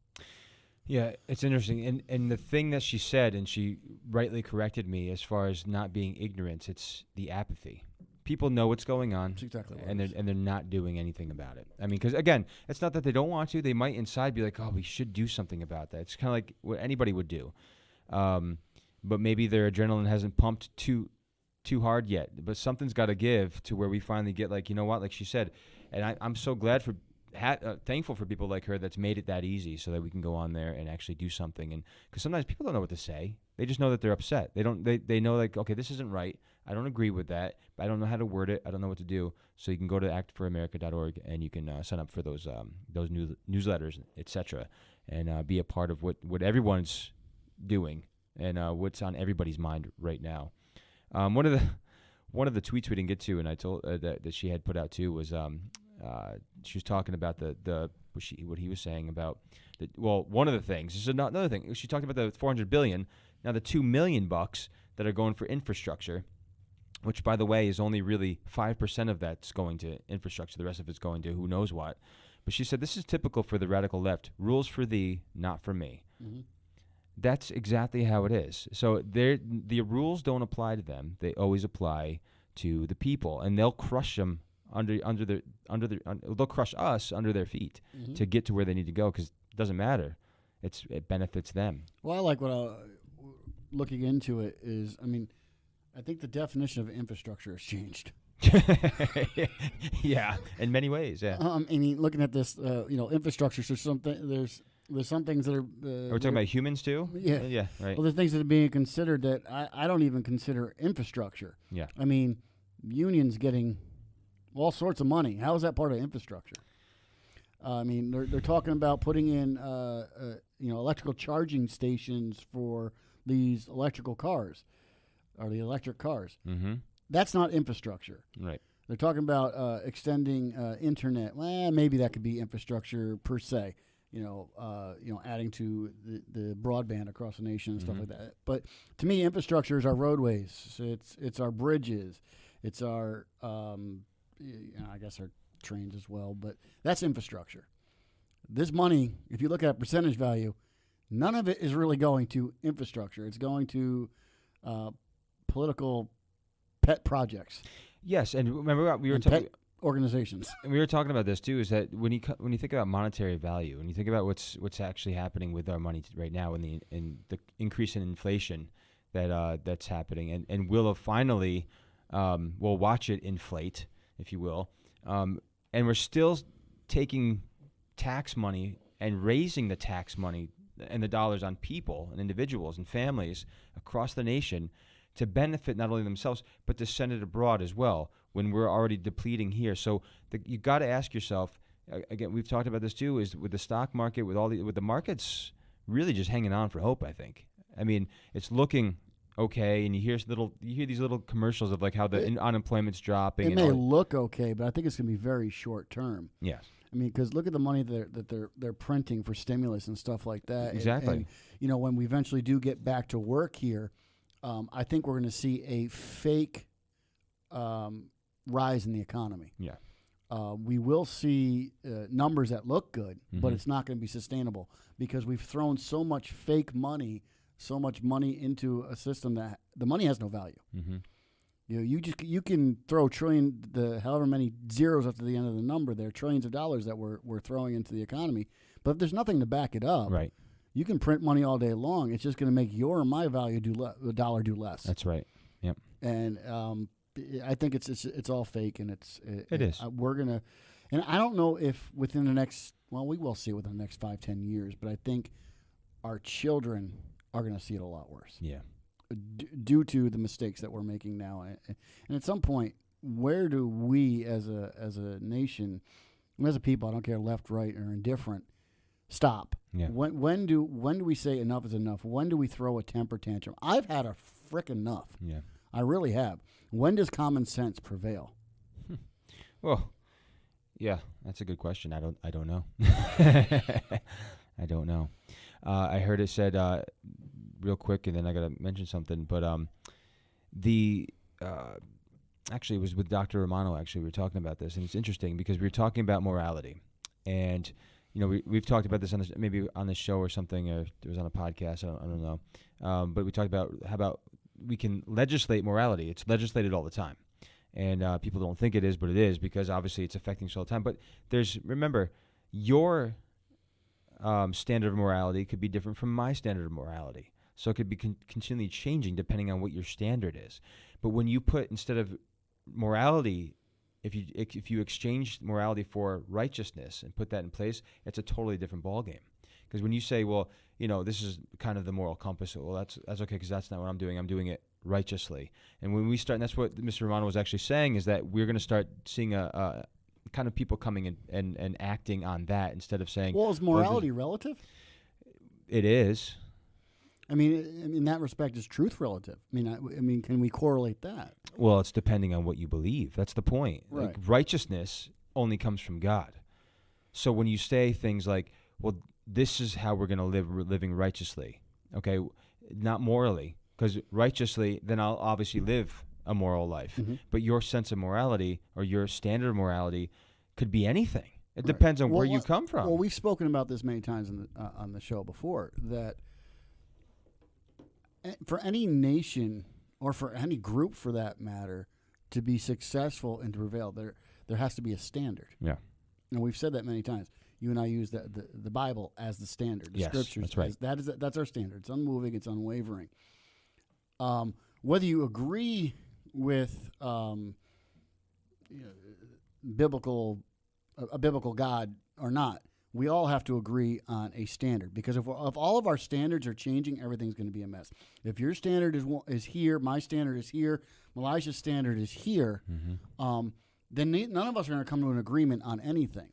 Yeah, it's interesting. And the thing that she said, and she rightly corrected me as far as not being ignorant, it's the apathy. People know what's going on, That's exactly what and it is. they're not doing anything about it. I mean, because, again, it's not that they don't want to. They might inside be like, oh, we should do something about that. It's kind of like what anybody would do. But maybe their adrenaline hasn't pumped too hard yet. But something's got to give to where we finally get, like, you know what, like she said. And I'm so glad for thankful for people like her that's made it that easy so that we can go on there and actually do something. And because sometimes people don't know what to say. They just know that they're upset. They know, like, okay, this isn't right. I don't agree with that, but I don't know how to word it. I don't know what to do. So you can go to actforamerica.org and you can sign up for those newsletters, etc., and be a part of what everyone's doing and what's on everybody's mind right now. One of the tweets we didn't get to, and I told that she had put out too, was she was talking about what he was saying about one of the things. This is another thing. She talked about the $400 billion. Now the $2 million that are going for infrastructure, which, by the way, is only really 5% of that's going to infrastructure. The rest of it's going to who knows what. But she said this is typical for the radical left. Rules for thee, not for me. Mm-hmm. That's exactly how it is. So the rules don't apply to them. They always apply to the people, and they'll crush them they'll crush us under their feet to get to where they need to go, because it doesn't matter. It benefits them. Well, I like looking into it is, I mean, I think the definition of infrastructure has changed. Yeah, in many ways. Yeah. I mean, looking at this, infrastructure. There's some things that are. Are we talking about humans too? Yeah. Yeah. Right. Well, there's things that are being considered that I don't even consider infrastructure. Yeah. I mean, unions getting all sorts of money. How is that part of infrastructure? I mean, they're talking about putting in electrical charging stations for these electrical cars, or the electric cars. Mm-hmm. That's not infrastructure. Right. They're talking about extending internet. Well, maybe that could be infrastructure per se. Adding to the broadband across the nation and stuff like that. But to me, infrastructure is our roadways. It's our bridges. It's our I guess our trains as well. But that's infrastructure. This money, if you look at percentage value, none of it is really going to infrastructure. It's going to political pet projects. Yes, and remember we were talking. organizations. And we were talking about this too. Is that when you think about monetary value, when you think about what's actually happening with our money right now, in the increase in inflation that's happening, and we'll finally we'll watch it inflate, if you will, and we're still taking tax money and raising the tax money and the dollars on people and individuals and families across the nation to benefit not only themselves but to send it abroad as well, when we're already depleting here. So you got to ask yourself, again, we've talked about this too, is with the stock market, with the markets really just hanging on for hope, I think. I mean, it's looking okay, and you hear these little commercials of like how the unemployment's dropping. It may look okay, but I think it's going to be very short term. Yes. I mean, because look at the money that they're printing for stimulus and stuff like that. Exactly. And when we eventually do get back to work here, I think we're going to see a fake rise in the economy. Yeah. We will see numbers that look good, but Mhm. it's not going to be sustainable because we've thrown so much fake money, so much money into a system that the money has no value. Mm-hmm. You can throw however many zeros after the end of the number. There are trillions of dollars that we're throwing into the economy, but if there's nothing to back it up, Right. you can print money all day long. It's just going to make your or my value the dollar do less. That's right. Yep. And I think it's all fake, and It is. We're gonna, and I don't know if within the next, we will see within the next 5-10 years, but I think our children are going to see it a lot worse. Yeah. Due to the mistakes that we're making now, and at some point, where do we as a nation, as a people, I don't care left, right, or indifferent, stop? Yeah. When do we say enough is enough? When do we throw a temper tantrum? I've had a frickin' enough. Yeah. I really have. When does common sense prevail? Well, yeah, that's a good question. I don't know. I don't know. I heard it said real quick, and then I got to mention something. But actually, it was with Dr. Romano. Actually, we were talking about this, and it's interesting because we were talking about morality, and we've talked about this maybe on the show or something, or it was on a podcast. I don't know. But we talked about how about we can legislate morality. It's legislated all the time. And people don't think it is, but it is, because obviously it's affecting us all the time. But remember, your standard of morality could be different from my standard of morality. So it could be continually changing depending on what your standard is. But when you put, instead of morality, if you exchange morality for righteousness and put that in place, it's a totally different ballgame. Because when you say, well, this is kind of the moral compass, well, that's okay, because that's not what I'm doing. I'm doing it righteously. And when we start, and that's what Mr. Romano was actually saying, is that we're going to start seeing a kind of people coming in and acting on that instead of saying, well, is morality relative? It is. I mean, in that respect, is truth relative? I mean, can we correlate that? Well, it's depending on what you believe. That's the point. Right. Like, righteousness only comes from God. So when you say things like, well, this is how we're going to living righteously, okay, not morally, because righteously, then I'll obviously live a moral life. Mm-hmm. But your sense of morality or your standard of morality could be anything. It Right. depends on where you come from. Well, we've spoken about this many times on the show before, that for any nation or for any group, for that matter, to be successful and to prevail, there has to be a standard. Yeah. And we've said that many times. You and I use the Bible as the standard. The Yes, Scriptures. that's right. That's our standard. It's unmoving. It's unwavering. Whether you agree with biblical God or not, we all have to agree on a standard, because if all of our standards are changing, everything's going to be a mess. If your standard is here, my standard is here, Elijah's standard is here, then none of us are going to come to an agreement on anything.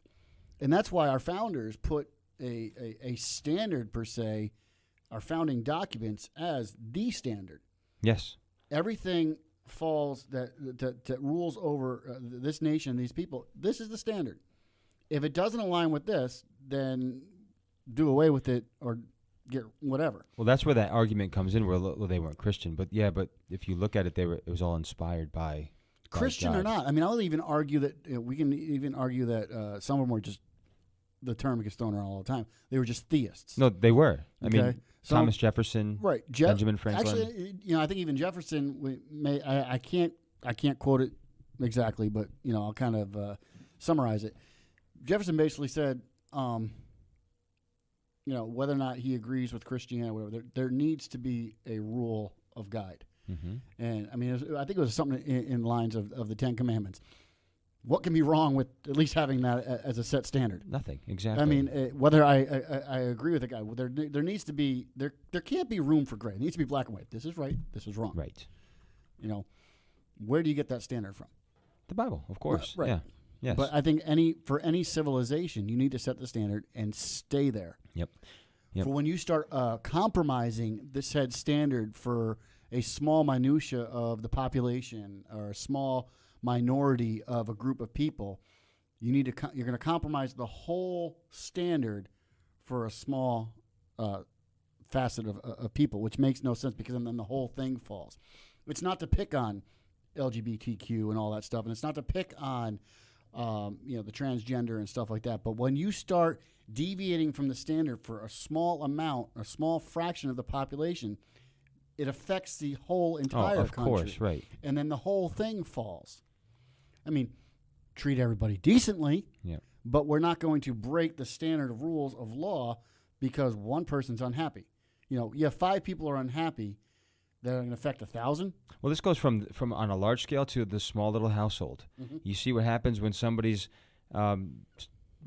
And that's why our founders put a standard, per se, our founding documents, as the standard. Yes. Everything falls that rules over this nation, these people. This is the standard. If it doesn't align with this, then do away with it or get whatever. Well, that's where that argument comes in, where they weren't Christian. But yeah, but if you look at it, it was all inspired by Christian God. or not. I mean, I'll even argue that we can even argue that some of them were just, the term gets thrown around all the time, they were just theists. No, they were. I Okay. mean, Thomas Jefferson, Right, Benjamin Franklin. Actually, I think even Jefferson. I can't quote it exactly, but I'll kind of summarize it. Jefferson basically said, whether or not he agrees with Christianity, or whatever, there needs to be a rule of guide. Mm-hmm. And I mean, I think it was something in lines of the Ten Commandments. What can be wrong with at least having that as a set standard? Nothing. Exactly. I mean, whether I agree with the guy, there needs to be there can't be room for gray. It needs to be black and white. This is right. This is wrong. Right. Where do you get that standard from? The Bible, of course. Right. Yeah. Yes. But I think for any civilization, you need to set the standard and stay there. Yep. For when you start compromising the said standard for a small minutia of the population or a small minority of a group of people, you're going to compromise the whole standard for a small facet of people, which makes no sense, because then the whole thing falls. It's not to pick on LGBTQ and all that stuff, and it's not to pick on the transgender and stuff like that. But when you start deviating from the standard for a small amount, a small fraction of the population, it affects the whole entire of country. course, right. And then the whole thing falls. I mean, treat everybody decently, but we're not going to break the standard of rules of law because one person's unhappy. You have 5 people are unhappy that are going to affect 1,000. Well, this goes from on a large scale to the small little household. Mm-hmm. You see what happens when somebody's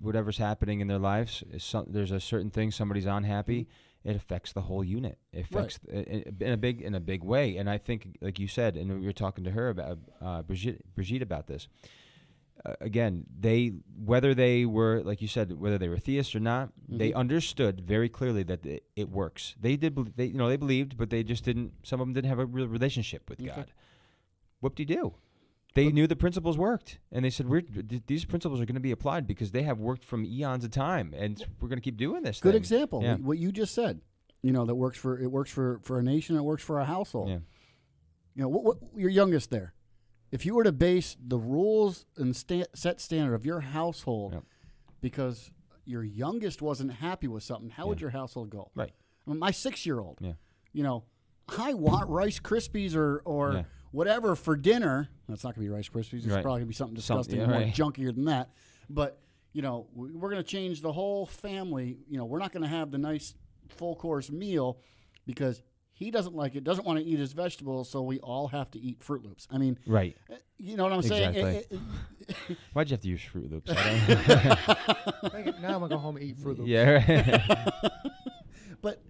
whatever's happening in their lives. There's a certain thing, somebody's unhappy. It affects the whole unit. It affects in a big way. And I think, like you said, and we were talking to her about Brigitte about this. Again, whether they were, like you said, whether they were theists or not, they understood very clearly that it works. They did. They believed, but they just didn't. Some of them didn't have a real relationship with God. Whoop-de-doo. They knew the principles worked, and they said, these principles are going to be applied because they have worked from eons of time, and we're going to keep doing this. Good thing. example. Yeah. What you just said. That works for a nation. It works for a household. Yeah. What your youngest there. If you were to base the rules and set standard of your household because your youngest wasn't happy with something, how would your household go? Right. I mean, my 6-year-old, I want Rice Krispies or whatever for dinner. That's not going to be Rice Krispies. It's probably going to be something disgusting and more junkier than that. But, we're going to change the whole family. We're not going to have the nice full-course meal because he doesn't like it, doesn't want to eat his vegetables, so we all have to eat Fruit Loops. I mean, right. You know what I'm saying? Exactly. Why'd you have to use Fruit Loops? Now I'm going to go home and eat Fruit Loops. Yeah. But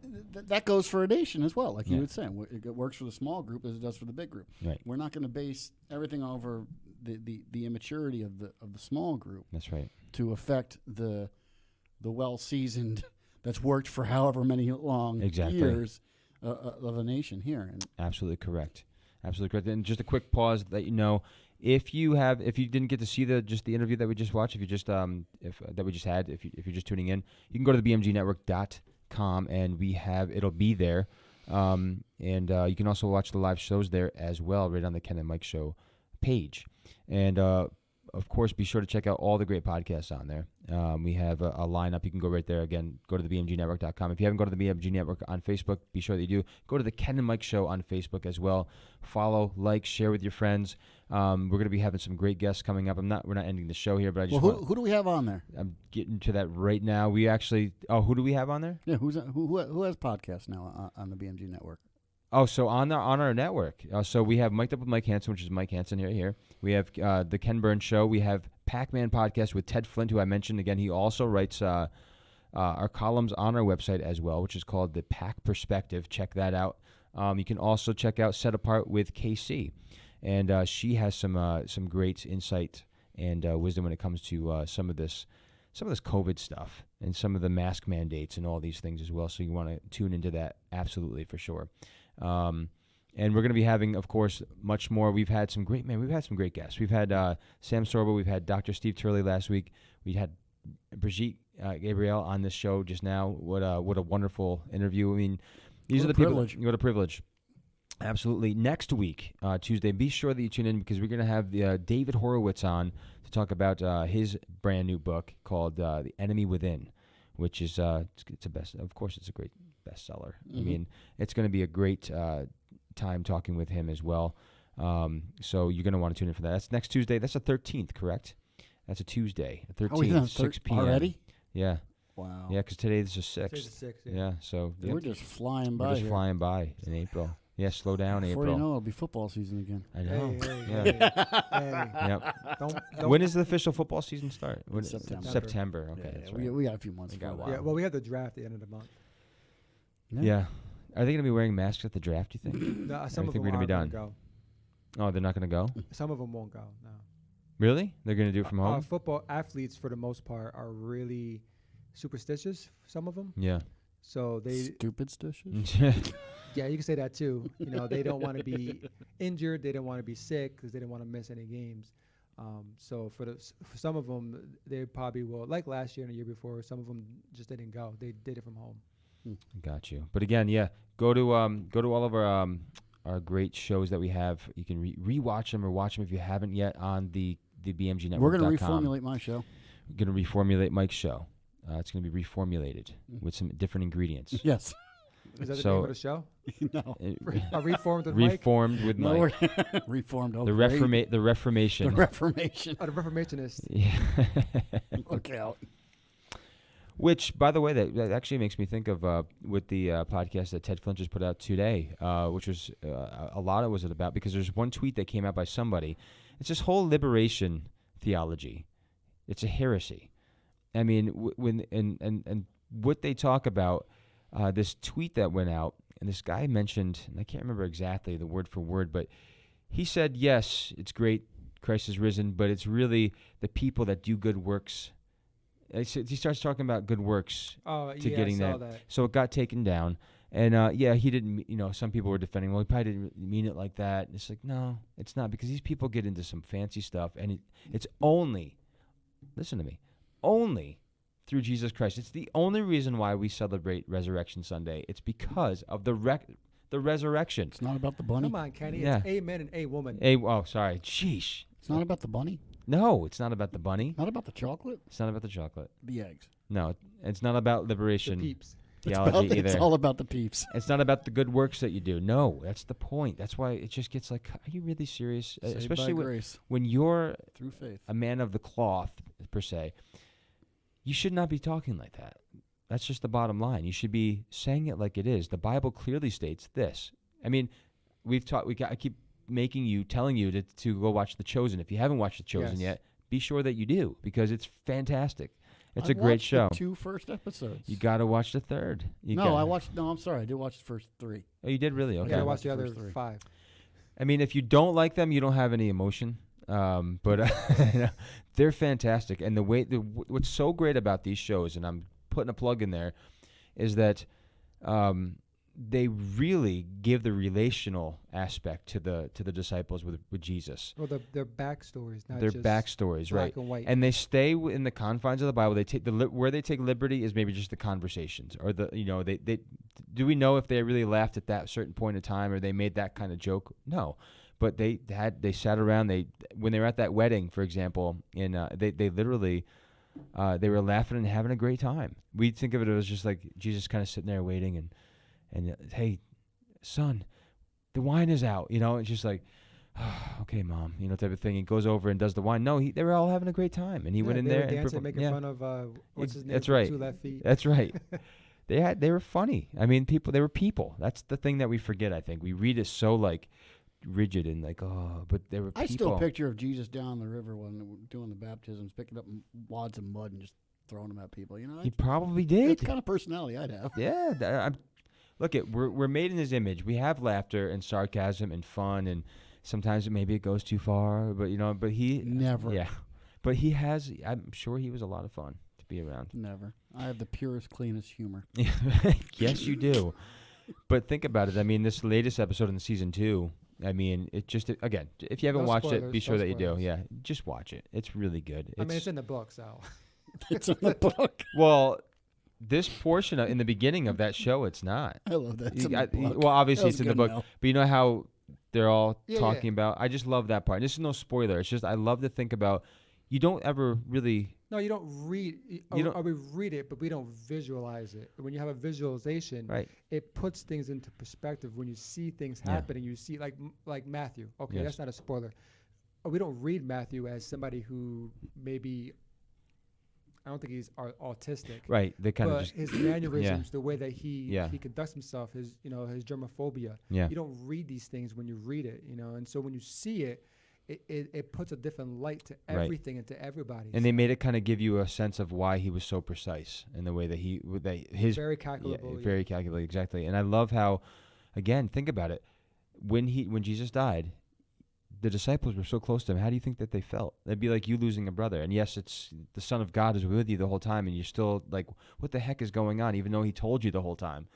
that goes for a nation as well, like you were saying. It works for the small group as it does for the big group. Right. We're not going to base everything over the immaturity of the small group. That's right. To affect the well-seasoned that's worked for however many long years of a nation here. And absolutely correct. Absolutely correct. And just a quick pause that if you didn't get to see the interview that we just watched, if you're just tuning in, you can go to the bmgnetwork.com and it'll be there. And you can also watch the live shows there as well, right on the Ken and Mike Show page. And of course, be sure to check out all the great podcasts on there. We have a lineup. You can go right there. Again, go to the bmgnetwork.com. If you haven't gone to the BMG Network on Facebook, be sure that you do. Go to the Ken and Mike Show on Facebook as well. Follow, like, share with your friends. We're going to be having some great guests coming up. We're not ending the show here, but I just who do we have on there? I'm getting to that right now. We actually. Oh, who do we have on there? Yeah, who has podcasts now on the BMG Network? Oh, so on our network. So we have Mic'd Up with Mike Hansen, which is Mike Hansen here. We have the Ken Burns Show. We have Pac-Man Podcast with Ted Flint, who I mentioned. Again, he also writes our columns on our website as well, which is called the Pac Perspective. Check that out. You can also check out Set Apart with KC. And she has some great insight and wisdom when it comes to some of this COVID stuff and some of the mask mandates and all these things as well. So you want to tune into that absolutely for sure. And we're going to be having, of course, much more. We've had some great guests. We've had Sam Sorbo. We've had Dr. Steve Turley last week. We had Brigitte Gabriel on this show just now. What a wonderful interview. I mean, these are the people. What a privilege. Absolutely. Next week, Tuesday, be sure that you tune in because we're going to have David Horowitz on to talk about his brand new book called The Enemy Within, which is it's a best. Of course, it's a great bestseller. Mm-hmm. I mean, it's going to be a great time talking with him as well. So you're going to want to tune in for that. That's next Tuesday. That's the 13th, correct? That's a Tuesday, the Are we done 13th, 6 p.m. already? Yeah. Wow. Yeah, because today is the Today's 6th. the 6th, yeah. Yeah, so We're just flying by we're just here. flying by in April. Yeah, slow down, Before April. you know, it'll be football season again. I know. Hey, Yeah. hey. Yep. Don't, When does the official football season start? When September. September. Okay, Yeah, that's we, right. we got a few months. We got a for while. yeah, well, we have the draft at the end of the month. that. Yeah. Are they going to be wearing masks at the draft, you think? No, some of think them we're gonna be aren't done. Go. Oh, they're not going to go? Some of them won't go. No. Really? They're going to do it from home? Football athletes, for the most part, are really superstitious. Some of them. Yeah. So they, Stupid stitches. yeah, you can say that too. You know, they don't want to be injured. They don't want to be sick because they don't want to miss any games. So for some of them, they probably will. Like last year and the year before, some of them just didn't go. They did it from home. Got you. But again, yeah, go to all of our great shows that we have. You can rewatch them or watch them if you haven't yet on the BMG Network. We're going to reformulate my show. We're going to reformulate Mike's show. It's going to be reformulated with some different ingredients. Yes. Is that the So- name of the show? No. Reformed with Mike? Reformed with No, Mike. we're reformed. Oh, The great. the Reformation. The Reformation. Oh, the Reformationists. Yeah. Look out. Which, by the way, that actually makes me think of with the podcast that Ted Flint just put out today, which was a lot of was it about, because there's one tweet that came out by somebody. It's this whole liberation theology. It's a heresy. I mean, when and what they talk about, this tweet that went out, and this guy mentioned, and I can't remember exactly the word for word, but he said, yes, it's great, Christ is risen, but it's really the people that do good works. He starts talking about good works Oh, to yeah, getting I saw that. that. So it got taken down. And, yeah, he didn't, some people were defending, well, he probably didn't mean it like that. And it's like, no, it's not, because these people get into some fancy stuff, and it's only, listen to me, only through Jesus Christ. It's the only reason why we celebrate Resurrection Sunday. It's because of the resurrection. It's not about the bunny. Come on, Kenny. Yeah. It's a man and a woman. Oh, sorry. Sheesh. It's not about the bunny. No, it's not about the bunny. Not about the chocolate. It's not about the chocolate. The eggs. No, it's not about The liberation peeps. theology either. It's all about the peeps. It's not about the good works that you do. No, that's the point. That's why it just gets like, are you really serious? Saved Especially by grace when you're through faith. a man of the cloth, per se. You should not be talking like that. That's just the bottom line. You should be saying it like it is. The Bible clearly states this. I mean, I keep telling you to go watch The Chosen. If you haven't watched The Chosen Yes. yet, be sure that you do, because it's fantastic. It's I a great watched show. The 2 first episodes. You got to watch the third. I'm sorry. I did watch the first 3. Oh, you did really? I Okay. gotta I watch watched the the other first 3. 5. I mean, if you don't like them, you don't have any emotion. But they're fantastic. And what's so great about these shows, and I'm putting a plug in there, is that they really give the relational aspect to the disciples with Jesus. Well, their backstories, not Their just backstories, black right? and white. And they stay in the confines of the Bible. They take where they take liberty is maybe just the conversations, or they do we know if they really laughed at that certain point in time, or they made that kind of joke? No, but they sat around. When they were at that wedding, for example, they literally they were laughing and having a great time. We think of it as just like Jesus kind of sitting there waiting and hey, son, the wine is out. It's just like, okay, mom, type of thing. He goes over and does the wine. No, they were all having a great time, and he went in they there were dancing, and making fun of what's his name? That's from right. 2 Left Feet. That's right. They were funny. I mean, they were people. That's the thing that we forget. I think we read it so like rigid and like, oh, but they were people. I still picture of Jesus down the river when they were doing the baptisms, picking up wads of mud and just throwing them at people. He probably did. That's the kind of personality I'd have. Yeah. Look, we're made in His image. We have laughter and sarcasm and fun, and sometimes maybe it goes too far. But but he Never. Yeah, but he has. I'm sure he was a lot of fun to be around. Never. I have the purest, cleanest humor. Yes, you do. But think about it. I mean, this latest episode in season 2. I mean, it just again, if you haven't No watched it, spoilers, be sure no that you do. spoilers. Yeah, just watch it. It's really good. I mean, it's in the book, so. It's in the book. Well, this portion in the beginning of that show, it's not. I love that. It's in the book. Well, obviously That it's was in the good, book, Mel. but you know how they're all Yeah, talking about. I just love that part. This is no spoiler. It's just I love to think about. You don't ever really No, you don't read. You don't- Or we read it, but we don't visualize it. When you have a visualization, Right. it puts things into perspective. When you see things Yeah. happening, you see like Matthew. Okay, Yes. that's not a spoiler. We don't read Matthew as somebody who maybe. I don't think he's autistic. Right. They kind of But just. his mannerisms, the way that he Yeah. conducts himself, his his germophobia. Yeah. You don't read these things when you read it, and so when you see it, it puts a different light to Right. everything and to everybody. And they made it kind of give you a sense of why he was so precise in the way that his very calculable. very calculable, exactly. And I love how, again, think about it. When Jesus died, the disciples were so close to him. How do you think that they felt? It'd be like you losing a brother. And yes, it's the Son of God is with you the whole time, and you're still like, what the heck is going on? Even though he told you the whole time.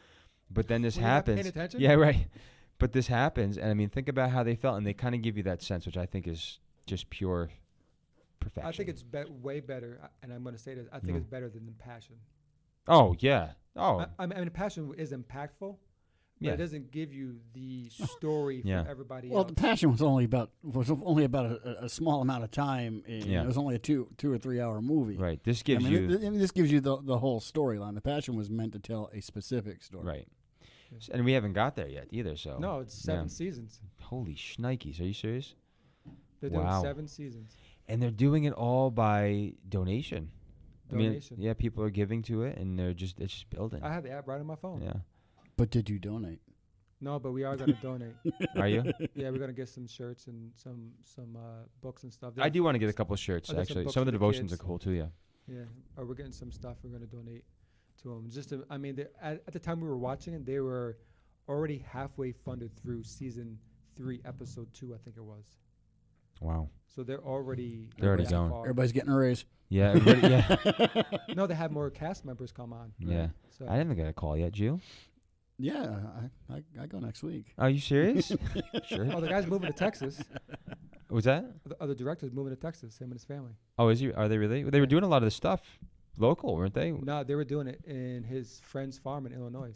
But then this Were you not paying happens. attention? Yeah, right. But this happens, and I mean, think about how they felt, and they kind of give you that sense, which I think is just pure perfection. I think it's way better, and I'm going to say this. I think Yeah. it's better than Passion. Oh yeah. Oh I mean, Passion is impactful, but yeah. it doesn't give you the story Yeah. for everybody Well, else. the Passion was only about a small amount of time. Yeah. It was only a 2 or 3 hour movie. Right. This gives I mean, you this gives you the whole storyline. The Passion was meant to tell a specific story. right. And we haven't got there yet either. So No, it's 7 yeah. seasons. Holy shnikes! Are you serious? They're doing Wow. 7 seasons. And they're doing it all by donation. Donation. I mean, yeah, people are giving to it, and it's just building. I have the app right on my phone. Yeah. But did you donate? No, but we are going to donate. Are you? Yeah, we're going to get some shirts and some books and stuff. I do want to get a couple of shirts. I got some Actually, books some of for the the devotions kids. are cool too. Yeah. Yeah, or we're getting some stuff we're going to donate to them. I mean, at the time we were watching it, they were already halfway funded through season 3, episode 2, I think it was. Wow. So they're already going. far. Everybody's getting a raise. Yeah. Everybody, yeah. No, they have more cast members come on. Yeah. So I haven't got a call yet, Jill. Yeah, I go next week. Are you serious? Sure. oh, the guy's moving to Texas. Was that? The other director's moving to Texas. Him and his family. Oh, is he? Are they really? They were doing a lot of this stuff local, weren't they? No, they were doing it in his friend's farm in Illinois.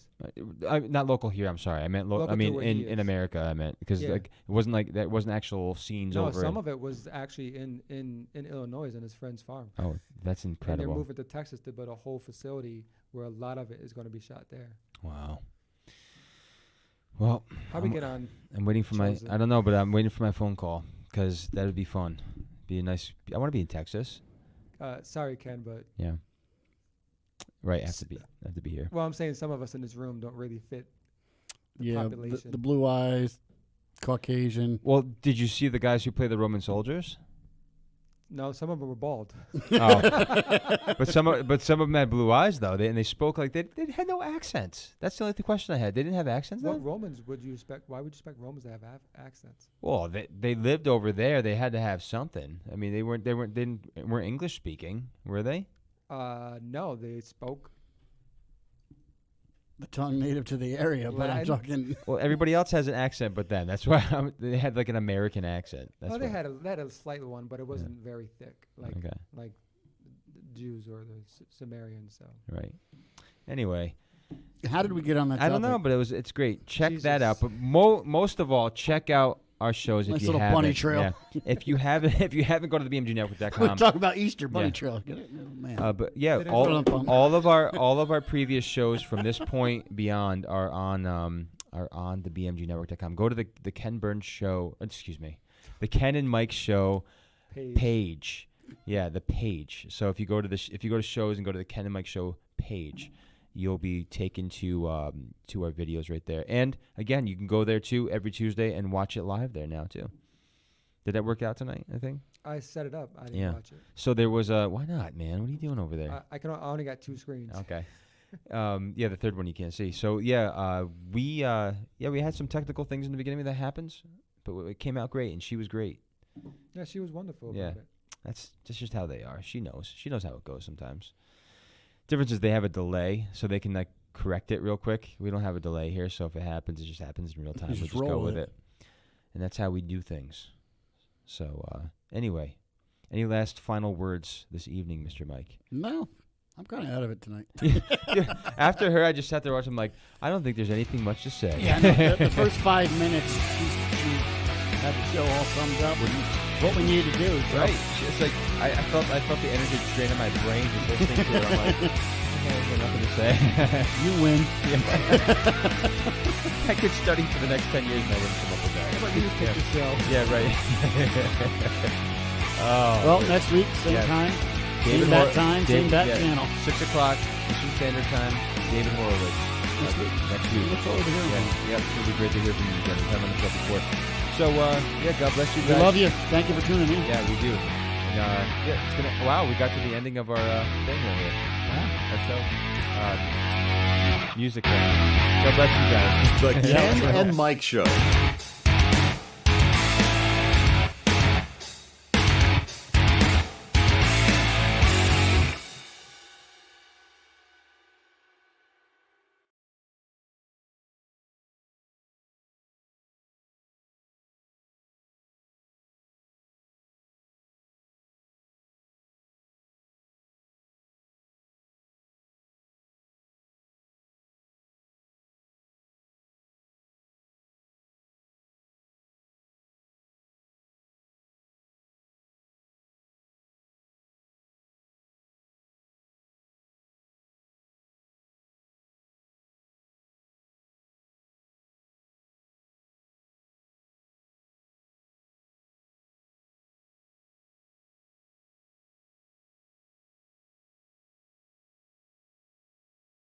Not local here. I'm sorry. I meant Local I to mean, where he in is. America. I meant because Yeah. like it wasn't like that. Wasn't actual scenes No, over. some of it was actually in Illinois in his friend's farm. Oh, that's And they're incredible. moving to Texas to build a whole facility where a lot of it is going to be shot there. Wow. Well, How we get on? I'm waiting for my. Chosen. I don't know, but I'm waiting for my phone call because that would be fun. Be a nice. I want to be in Texas. Sorry, Ken, but Yeah. Right. I have to be here. well, I'm saying some of us in this room don't really fit the Yeah, population. the blue eyes, Caucasian. Well, did you see the guys who play the Roman soldiers? No, some of them were bald. Oh, but some of them had blue eyes though. They spoke like they had no accents. That's the only question I had. They didn't have accents. What Then? Romans would you expect? Why would you expect Romans to have accents? Well, they lived over there. They had to have something. I mean, they weren't English speaking, were they? No, they spoke. The tongue native to the area, but I'm Latin. talking. Well, everybody else has an accent, but them. That's why they had like an American accent. That's Well, they why. had a slight one, but it wasn't very thick, like Okay. like the Jews or the Sumerians. So Right. Anyway, How did we get on that? I don't know, topic? but it's great. Check that out. Jesus. But most of all, check out our shows if Nice you little haven't. bunny trail. Yeah. If you haven't, go to the We BMGnetwork.com. talk about Easter bunny yeah. trail. Get it? Oh, man. But yeah, Did it- all of our previous shows from this point beyond are on the BMGnetwork.com. Go to the Ken Burns show. Excuse me, the Ken and Mike show page. Yeah, the page. So if you go to shows and go to the Ken and Mike show page, you'll be taken to our videos right there. And again, you can go there too every Tuesday and watch it live there now too. Did that work out tonight? I think. I set it up. I didn't Yeah. watch it. So there was a. Why not, man? What are you doing over there? I only got 2 screens. Okay. Yeah, the third one you can't see. So yeah, we had some technical things in the beginning that happens, but it came out great, and she was great. Yeah, she was wonderful Yeah. about it. That's just how they are. She knows how it goes sometimes. Difference is they have a delay, so they can like correct it real quick. We don't have a delay here, so if it happens, it just happens in real time. We just just go roll with it. it, and that's how we do things. So anyway, any last final words this evening, Mr. Mike? No, I'm kind of out of it tonight. Yeah, after her, I just sat there watching. I'm like, I don't think there's anything much to say. Yeah, no, the first 5 minutes, she had the show all summed up. what we need to do. So. Right. It's like I felt the energy drain on my brain just listening to it. I'm like, I have nothing to say. You win. I could study for the next 10 years and I wouldn't come up with that. How about you pick yourself? Yeah, right. Oh. Well, next week, same Yeah. time, David same bat Hor- time, Dave- same bat yeah, channel. 6 o'clock Eastern Standard Time. David Horowitz. Next week. Next We week. look forward to hearing from you. Yeah, it's going to be great to hear from you again. We've had on the show before. So, yeah, God bless you We guys. love you. Thank you for tuning in. Yeah, we do. And, yeah, it's gonna. Wow, we got to the ending of our thing here. Wow. Our show. Music. God bless you guys. The Ken and Mike Show.